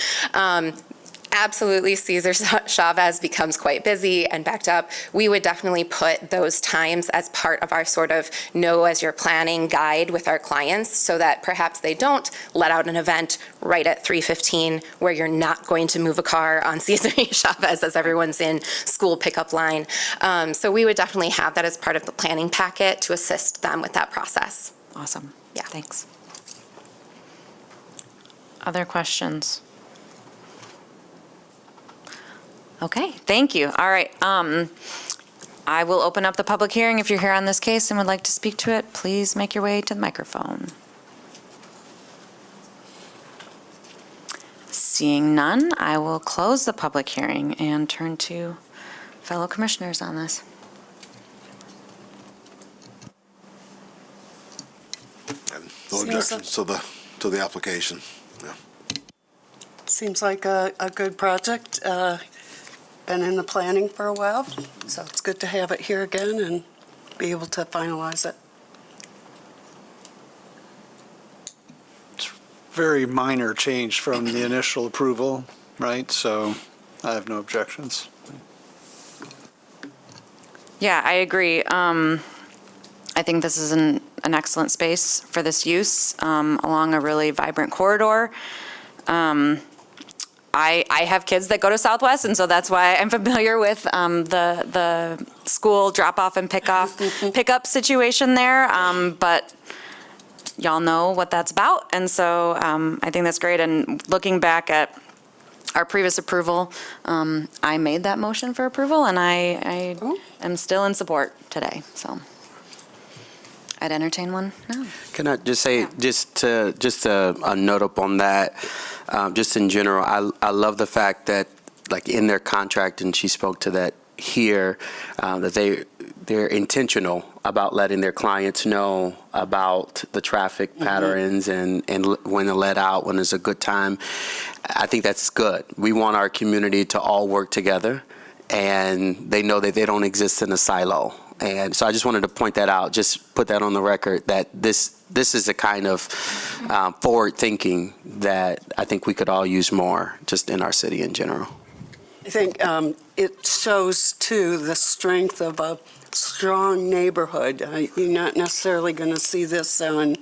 Absolutely, Cesar Chavez becomes quite busy and backed up. We would definitely put those times as part of our sort of know as you're planning guide with our clients so that perhaps they don't let out an event right at 3:15 where you're not going to move a car on Cesar Chavez as everyone's in school pickup line. So we would definitely have that as part of the planning packet to assist them with that process. Awesome. Yeah. Thanks. Other questions? Okay, thank you. All right. I will open up the public hearing. If you're here on this case and would like to speak to it, please make your way to the microphone. Seeing none, I will close the public hearing and turn to fellow commissioners on this. No objections to the application. Yeah. Seems like a good project. Been in the planning for a while, so it's good to have it here again and be able to finalize it. Very minor change from the initial approval, right? So I have no objections. Yeah, I agree. I think this is an excellent space for this use along a really vibrant corridor. I have kids that go to Southwest, and so that's why I'm familiar with the school drop-off and pickup situation there. But y'all know what that's about, and so I think that's great. And looking back at our previous approval, I made that motion for approval, and I am still in support today. So I'd entertain one now. Can I just say, just a note up on that, just in general, I love the fact that, like, in their contract, and she spoke to that here, that they're intentional about letting their clients know about the traffic patterns and when to let out, when is a good time. I think that's good. We want our community to all work together, and they know that they don't exist in a silo. And so I just wanted to point that out, just put that on the record, that this is a kind of forward thinking that I think we could all use more just in our city in general. I think it shows, too, the strength of a strong neighborhood. You're not necessarily going to see this on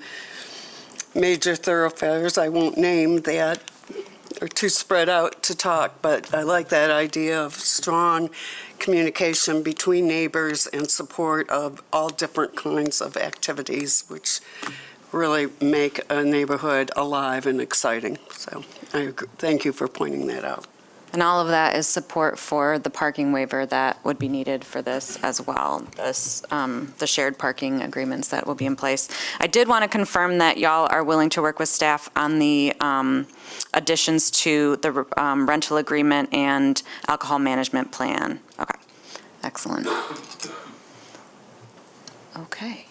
major thoroughfares. I won't name that. They're too spread out to talk, but I like that idea of strong communication between neighbors and support of all different kinds of activities, which really make a neighborhood alive and exciting. So I agree. Thank you for pointing that out. And all of that is support for the parking waiver that would be needed for this as well, the shared parking agreements that will be in place. I did want to confirm that y'all are willing to work with staff on the additions to the rental agreement and alcohol management plan. Okay, excellent. Okay.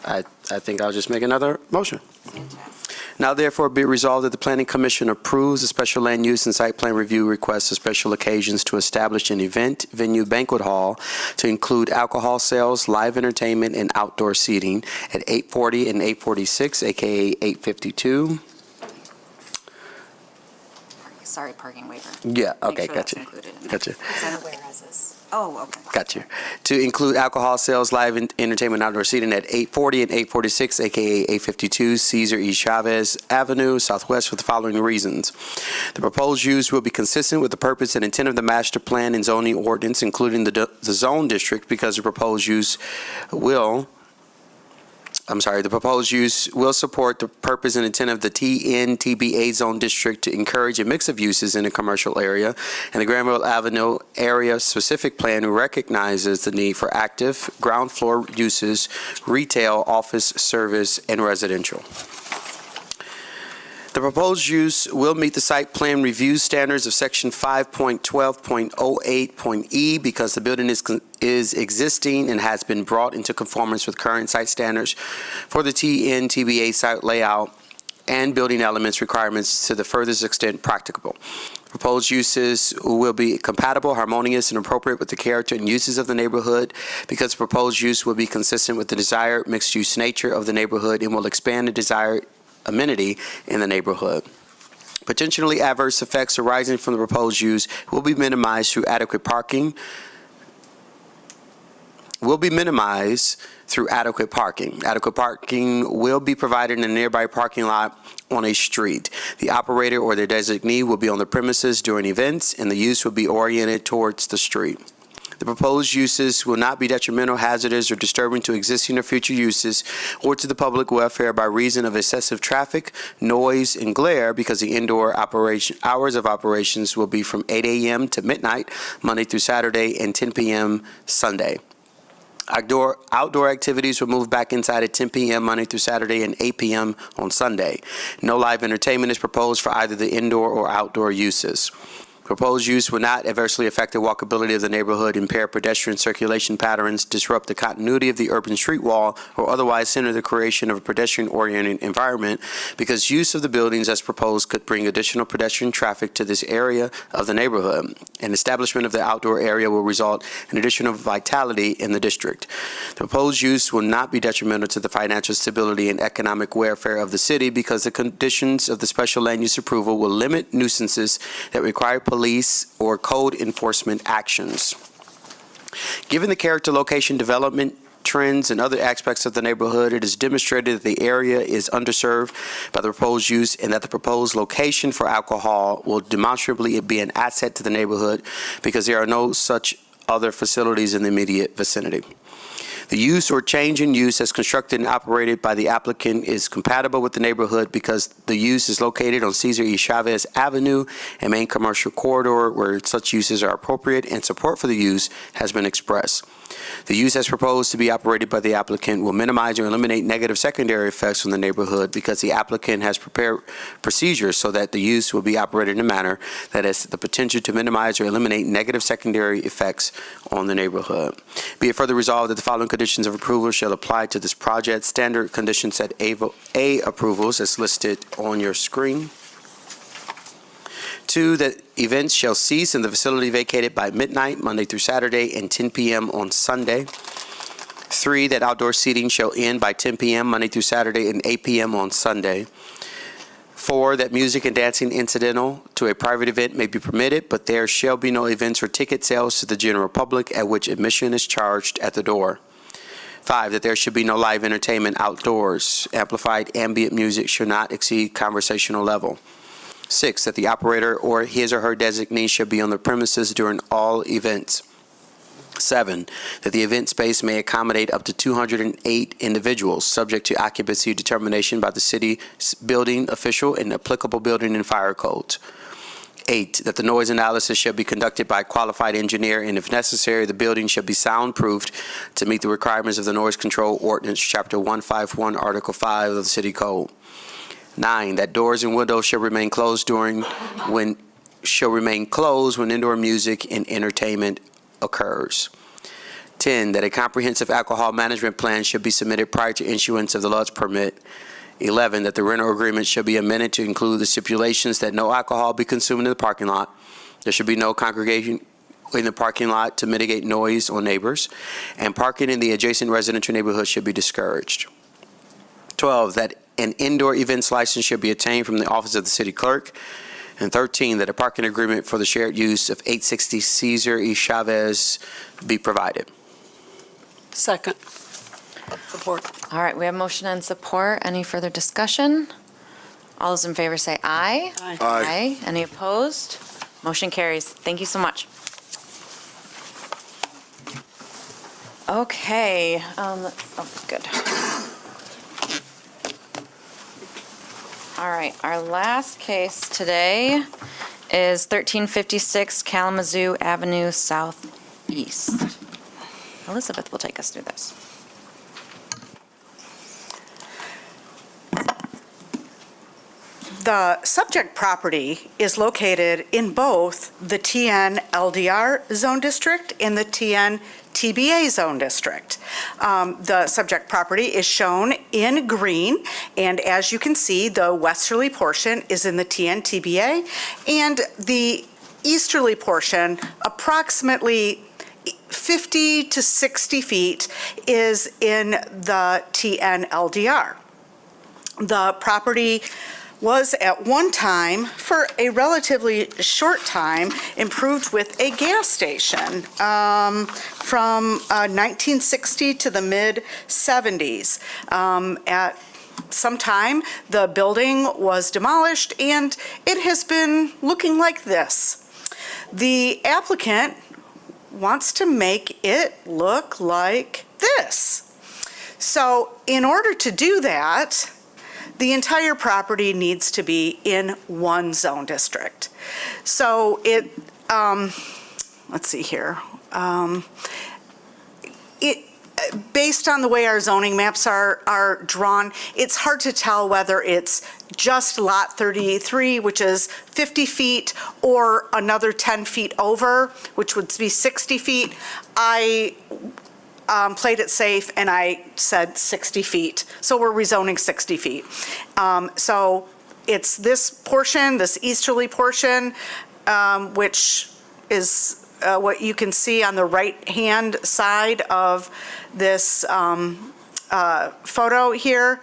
I think I'll just make another motion. Now therefore be it resolved that the Planning Commission approves the special land use and site plan review request for special occasions to establish an event venue banquet hall to include alcohol sales, live entertainment, and outdoor seating at 840 and 846, aka 852. Sorry, parking waiver. Yeah, okay, Make sure gotcha. that's included in Gotcha. whereases. Oh, okay. Gotcha. To include alcohol sales, live entertainment, outdoor seating at 840 and 846, aka 852 Cesar E. Chavez Avenue, Southwest, for the following reasons. The proposed use will be consistent with the purpose and intent of the master plan and zoning ordinance, including the zone district, because the proposed use will the proposed use will support the purpose and intent of the TN-TBA zone district to encourage a mix of uses in a commercial area, and the Granville Avenue area specific plan recognizes the need for active ground floor uses, retail, office, service, and residential. The proposed use will meet the site plan review standards of section 5.12.08.e because the building is existing and has been brought into conformance with current site standards for the TN-TBA site layout and building elements requirements to the furthest extent practicable. Proposed uses will be compatible, harmonious, and appropriate with the character and uses of the neighborhood because proposed use will be consistent with the desired mixed-use nature of the neighborhood and will expand the desired amenity in the neighborhood. Potentially adverse effects arising from the proposed use will be minimized through adequate parking. Adequate parking will be provided in a nearby parking lot on a street. The operator or their designee will be on the premises during events, and the use will be oriented towards the street. The proposed uses will not be detrimental, hazardous, or disturbing to existing or future uses or to the public welfare by reason of excessive traffic, noise, and glare because the indoor hours of operations will be from 8 a.m. to midnight, Monday through Saturday, and 10 p.m. Sunday. Outdoor activities will move back inside at 10 p.m. Monday through Saturday and 8 p.m. on Sunday. No live entertainment is proposed for either the indoor or outdoor uses. Proposed use will not adversely affect the walkability of the neighborhood, impair pedestrian circulation patterns, disrupt the continuity of the urban street wall, or otherwise hinder the creation of a pedestrian-oriented environment because use of the buildings as proposed could bring additional pedestrian traffic to this area of the neighborhood. An establishment of the outdoor area will result in additional vitality in the district. The proposed use will not be detrimental to the financial stability and economic welfare of the city because the conditions of the special land use approval will limit nuisances that require police or code enforcement actions. Given the character, location, development, trends, and other aspects of the neighborhood, it is demonstrated that the area is underserved by the proposed use and that the proposed location for alcohol will demonstrably be an asset to the neighborhood because there are no such other facilities in the immediate vicinity. The use or change in use as constructed and operated by the applicant is compatible with the neighborhood because the use is located on Cesar E. Chavez Avenue, a main commercial corridor where such uses are appropriate and support for the use has been expressed. The use as proposed to be operated by the applicant will minimize or eliminate negative secondary effects on the neighborhood because the applicant has prepared procedures so that the use will be operated in a manner that has the potential to minimize or eliminate negative secondary effects on the neighborhood. Be it further resolved that the following conditions of approval shall apply to this project. Standard conditions at A approvals as listed on your screen. 2, that events shall cease in the facility vacated by midnight, Monday through Saturday, and 10 p.m. on Sunday. 3, that outdoor seating shall end by 10 p.m. Monday through Saturday and 8 p.m. on Sunday. 4, that music and dancing incidental to a private event may be permitted, but there shall be no events or ticket sales to the general public at which admission is charged at the door. 5, that there should be no live entertainment outdoors. Amplified ambient music should not exceed conversational level. 6, that the operator or his or her designee should be on the premises during all events. 7, that the event space may accommodate up to 208 individuals, subject to occupancy determination by the city building official and applicable building and fire codes. 8, that the noise analysis shall be conducted by a qualified engineer, and if necessary, the building shall be soundproofed to meet the requirements of the Noise Control Ordinance, Chapter 151, Article 5 of the City Code. 9, that doors and windows shall remain closed when indoor music and entertainment occurs. 10, that a comprehensive alcohol management plan should be submitted prior to issuance of the lodge permit. 11, that the rental agreement should be amended to include the stipulations that no alcohol be consumed in the parking lot. There should be no congregation in the parking lot to mitigate noise on neighbors, and parking in the adjacent residential neighborhood should be discouraged. 12, that an indoor events license should be obtained from the office of the city clerk. And 13, that a parking agreement for the shared use of 860 Cesar E. Chavez be provided. Second. Support. All right, we have motion and support. Any further discussion? All those in favor say aye. Aye. Aye. Any opposed? Motion carries. Thank you so much. Okay, good. All right, our last case today is 1356 Kalamazoo Avenue Southeast. Elizabeth will take us through this. The subject property is located in both the TN LDR zone district and the TN TBA zone district. The subject property is shown in green, and as you can see, the westerly portion is in the TN TBA, and the easterly portion, approximately 50 to 60 feet, is in the TN LDR. The property was at one time, for a relatively short time, improved with a gas station from 1960 to the mid-70s. At some time, the building was demolished, and it has been looking like this. The applicant wants to make it look like this. So in order to do that, the entire property needs to be in one zone district. So it, let's see here. Based on the way our zoning maps are drawn, it's hard to tell whether it's just lot 33, which is 50 feet, or another 10 feet over, which would be 60 feet. I played it safe, and I said 60 feet. So we're rezoning 60 feet. So it's this portion, this easterly portion, which is what you can see on the right-hand side of this photo here,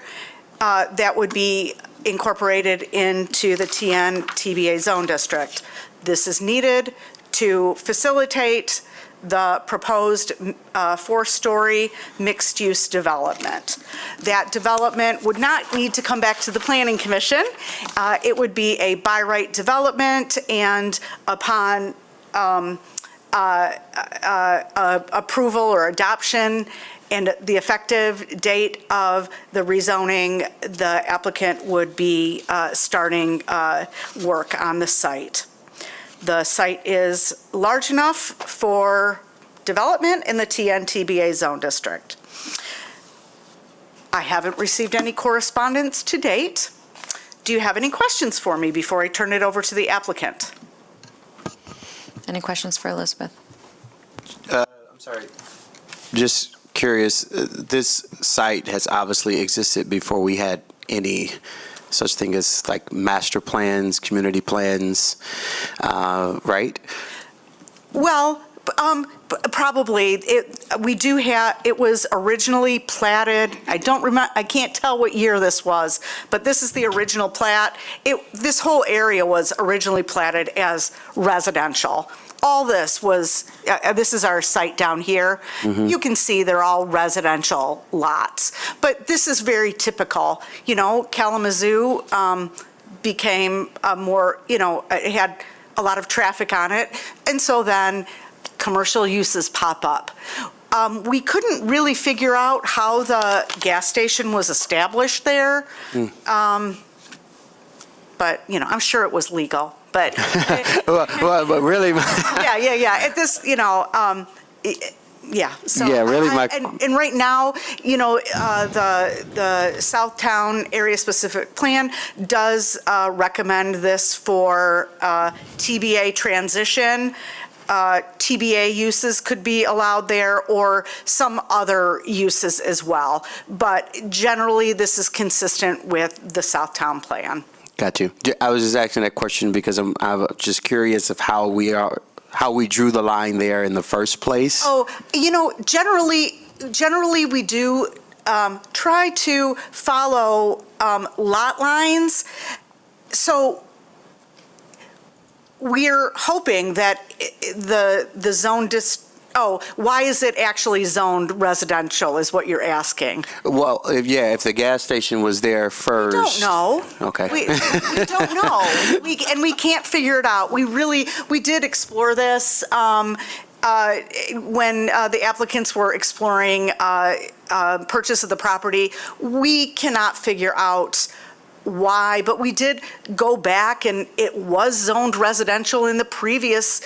that would be incorporated into the TN TBA zone district. This is needed to facilitate the proposed 4-story mixed-use development. That development would not need to come back to the Planning Commission. It would be a by right development, and upon approval or adoption and the effective date of the rezoning, the applicant would be starting work on the site. The site is large enough for development in the TN TBA zone district. I haven't received any correspondence to date. Do you have any questions for me before I turn it over to the applicant? Any questions for Elizabeth? I'm sorry. Just curious, this site has obviously existed before we had any such thing as like master plans, community plans, right? Well, probably. It was originally platted. I don't remember, I can't tell what year this was, but this is the original plat. This whole area was originally platted as residential. All this was, this is our site down here. Mm-hmm. You can see they're all residential lots. But this is very typical. You know, Kalamazoo became more, it had a lot of traffic on it. And so then commercial uses pop up. We couldn't really figure out how the gas station was established there. But, I'm sure it was legal. But but really, yeah. At this, yeah. So yeah, really, and right now, the Southtown area specific plan does recommend this for TBA transition. TBA uses could be allowed there, or some other uses as well. But generally, this is consistent with the Southtown plan. Got you. I was just asking that question because I'm just curious of how we drew the line there in the first place. Oh, generally we do try to follow lot lines. So we're hoping that the zone why is it actually zoned residential is what you're asking. Well, if the gas station was there first. We don't know. Okay. We don't know. We can't figure it out. We did explore this when the applicants were exploring purchase of the property. We cannot figure out why, but we did go back, and it was zoned residential in the previous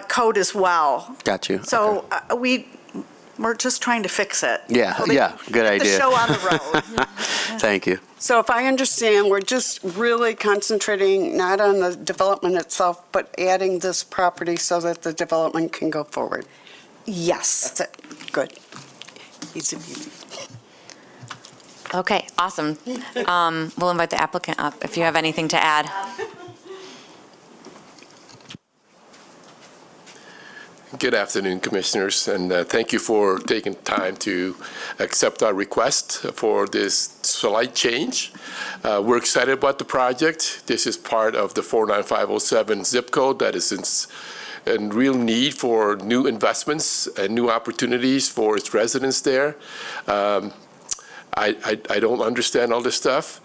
code as well. Got you. So we're just trying to fix it. Yeah, So they yeah, good get idea. The show on the road. Thank you. So if I understand, we're just really concentrating not on the development itself, but adding this property so that the development can go forward. Yes. That's it. Good. Easy peasy. Okay, awesome. We'll invite the applicant up if you have anything to add. Good afternoon, Commissioners, and thank you for taking time to accept our request for this slight change. We're excited about the project. This is part of the 49507 zip code that is in real need for new investments and new opportunities for its residents there. I don't understand all this stuff.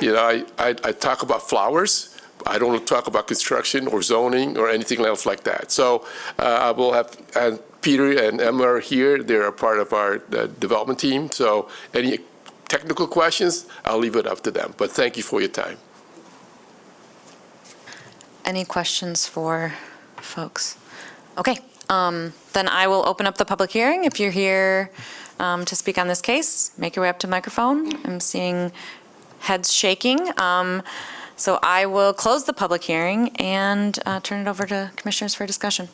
You know, I talk about flowers. I don't talk about construction or zoning or anything else like that. So I will have, and Peter and Emma are here. They're a part of our development team. So any technical questions, I'll leave it up to them. But thank you for your time. Any questions for folks? Okay, then I will open up the public hearing. If you're here to speak on this case, make your way up to the microphone. I'm seeing heads shaking. So I will close the public hearing and turn it over to commissioners for discussion.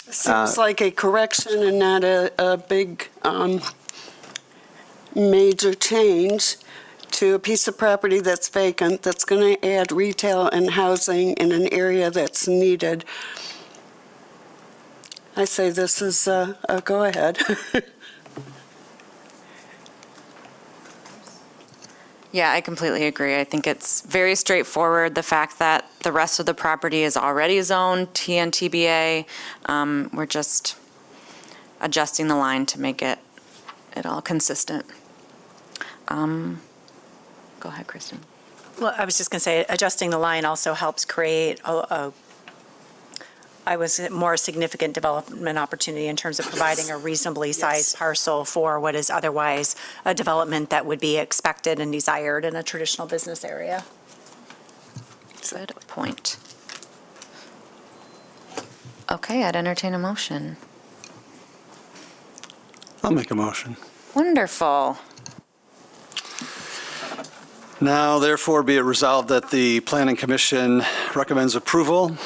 Seems like a correction and not a big major change to a piece of property that's vacant, that's going to add retail and housing in an area that's needed. I say this is a go-ahead. Yeah, I completely agree. I think it's very straightforward. The fact that the rest of the property is already zoned TNTBA, we're just adjusting the line to make it all consistent. Go ahead, Kristen. Well, I was just going to say, adjusting the line also helps create a more significant development opportunity in terms of providing a reasonably sized parcel for what is otherwise a development that would be expected and desired in a traditional business area. Good point. Okay, I'd entertain a motion. I'll make a motion. Wonderful. Now, therefore, be it resolved that the Planning Commission recommends approval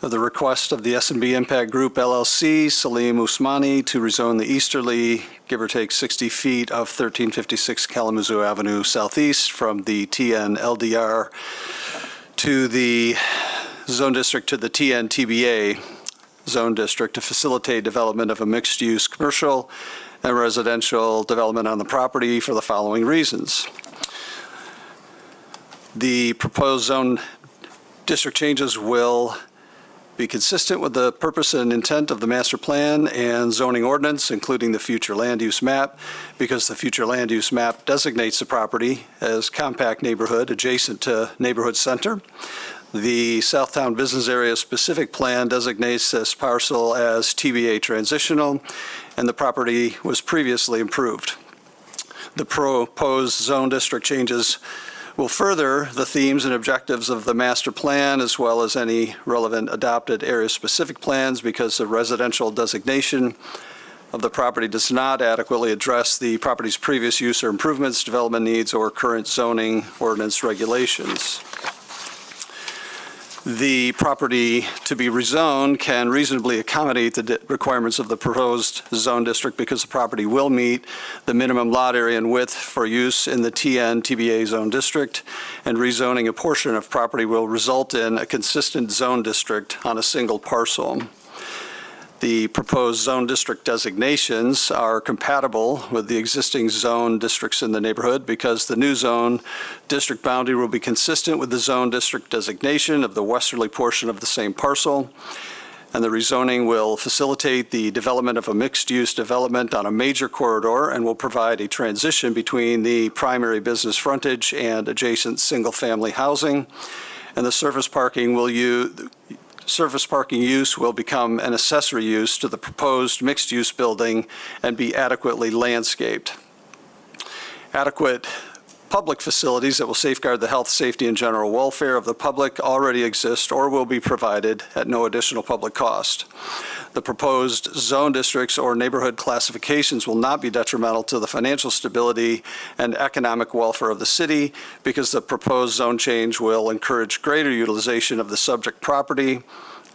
of the request of the S&B Impact Group LLC, Salim Usmani, to rezone the easterly, give or take 60 feet of 1356 Kalamazoo Avenue Southeast from the TN LDR to the zone district to the TN TBA zone district to facilitate development of a mixed-use commercial and residential development on the property for the following reasons. The proposed zone district changes will be consistent with the purpose and intent of the master plan and zoning ordinance, including the future land use map, because the future land use map designates the property as compact neighborhood adjacent to neighborhood center. The Southtown Business Area Specific Plan designates this parcel as TBA transitional, and the property was previously improved. The proposed zone district changes will further the themes and objectives of the master plan as well as any relevant adopted area-specific plans because the residential designation of the property does not adequately address the property's previous use or improvements, development needs, or current zoning ordinance regulations. The property to be rezoned can reasonably accommodate the requirements of the proposed zone district because the property will meet the minimum lot area and width for use in the TN TBA zone district, and rezoning a portion of property will result in a consistent zone district on a single parcel. The proposed zone district designations are compatible with the existing zone districts in the neighborhood because the new zone district boundary will be consistent with the zone district designation of the westerly portion of the same parcel, and the rezoning will facilitate the development of a mixed-use development on a major corridor and will provide a transition between the primary business frontage and adjacent single-family housing, and the surface parking use will become an accessory use to the proposed mixed-use building and be adequately landscaped. Adequate public facilities that will safeguard the health, safety, and general welfare of the public already exist or will be provided at no additional public cost. The proposed zone districts or neighborhood classifications will not be detrimental to the financial stability and economic welfare of the city because the proposed zone change will encourage greater utilization of the subject property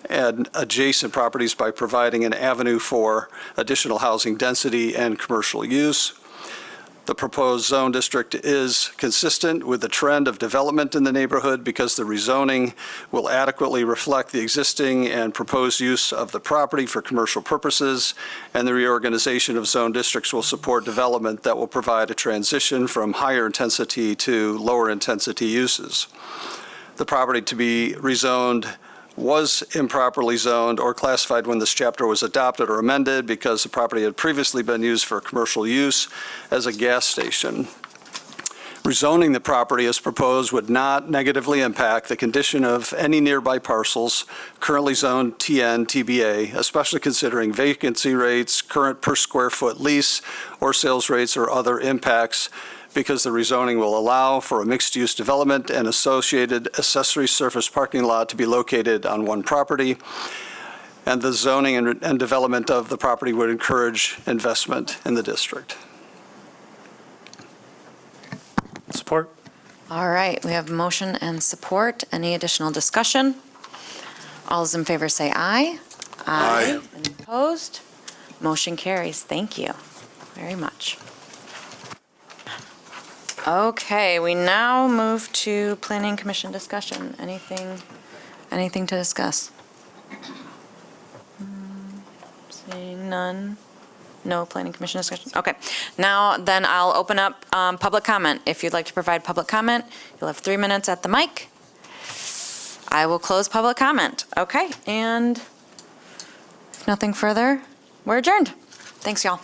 and adjacent properties by providing an avenue for additional housing density and commercial use. The proposed zone district is consistent with the trend of development in the neighborhood because the rezoning will adequately reflect the existing and proposed use of the property for commercial purposes, and the reorganization of zone districts will support development that will provide a transition from higher intensity to lower intensity uses. The property to be rezoned was improperly zoned or classified when this chapter was adopted or amended because the property had previously been used for commercial use as a gas station. Rezoning the property as proposed would not negatively impact the condition of any nearby parcels currently zoned TN, TBA, especially considering vacancy rates, current per square foot lease, or sales rates or other impacts, because the rezoning will allow for a mixed-use development and associated accessory surface parking lot to be located on one property. And the zoning and development of the property would encourage investment in the district. Support. All right, we have motion and support. Any additional discussion? All those in favor say aye. Aye. Any opposed? Motion carries. Thank you very much. Okay, we now move to Planning Commission discussion. Anything to discuss? Seeing none. No Planning Commission discussion? Okay. Now, then I'll open up public comment. If you'd like to provide public comment, you'll have 3 minutes at the mic. I will close public comment. Okay, and if nothing further, we're adjourned. Thanks, y'all.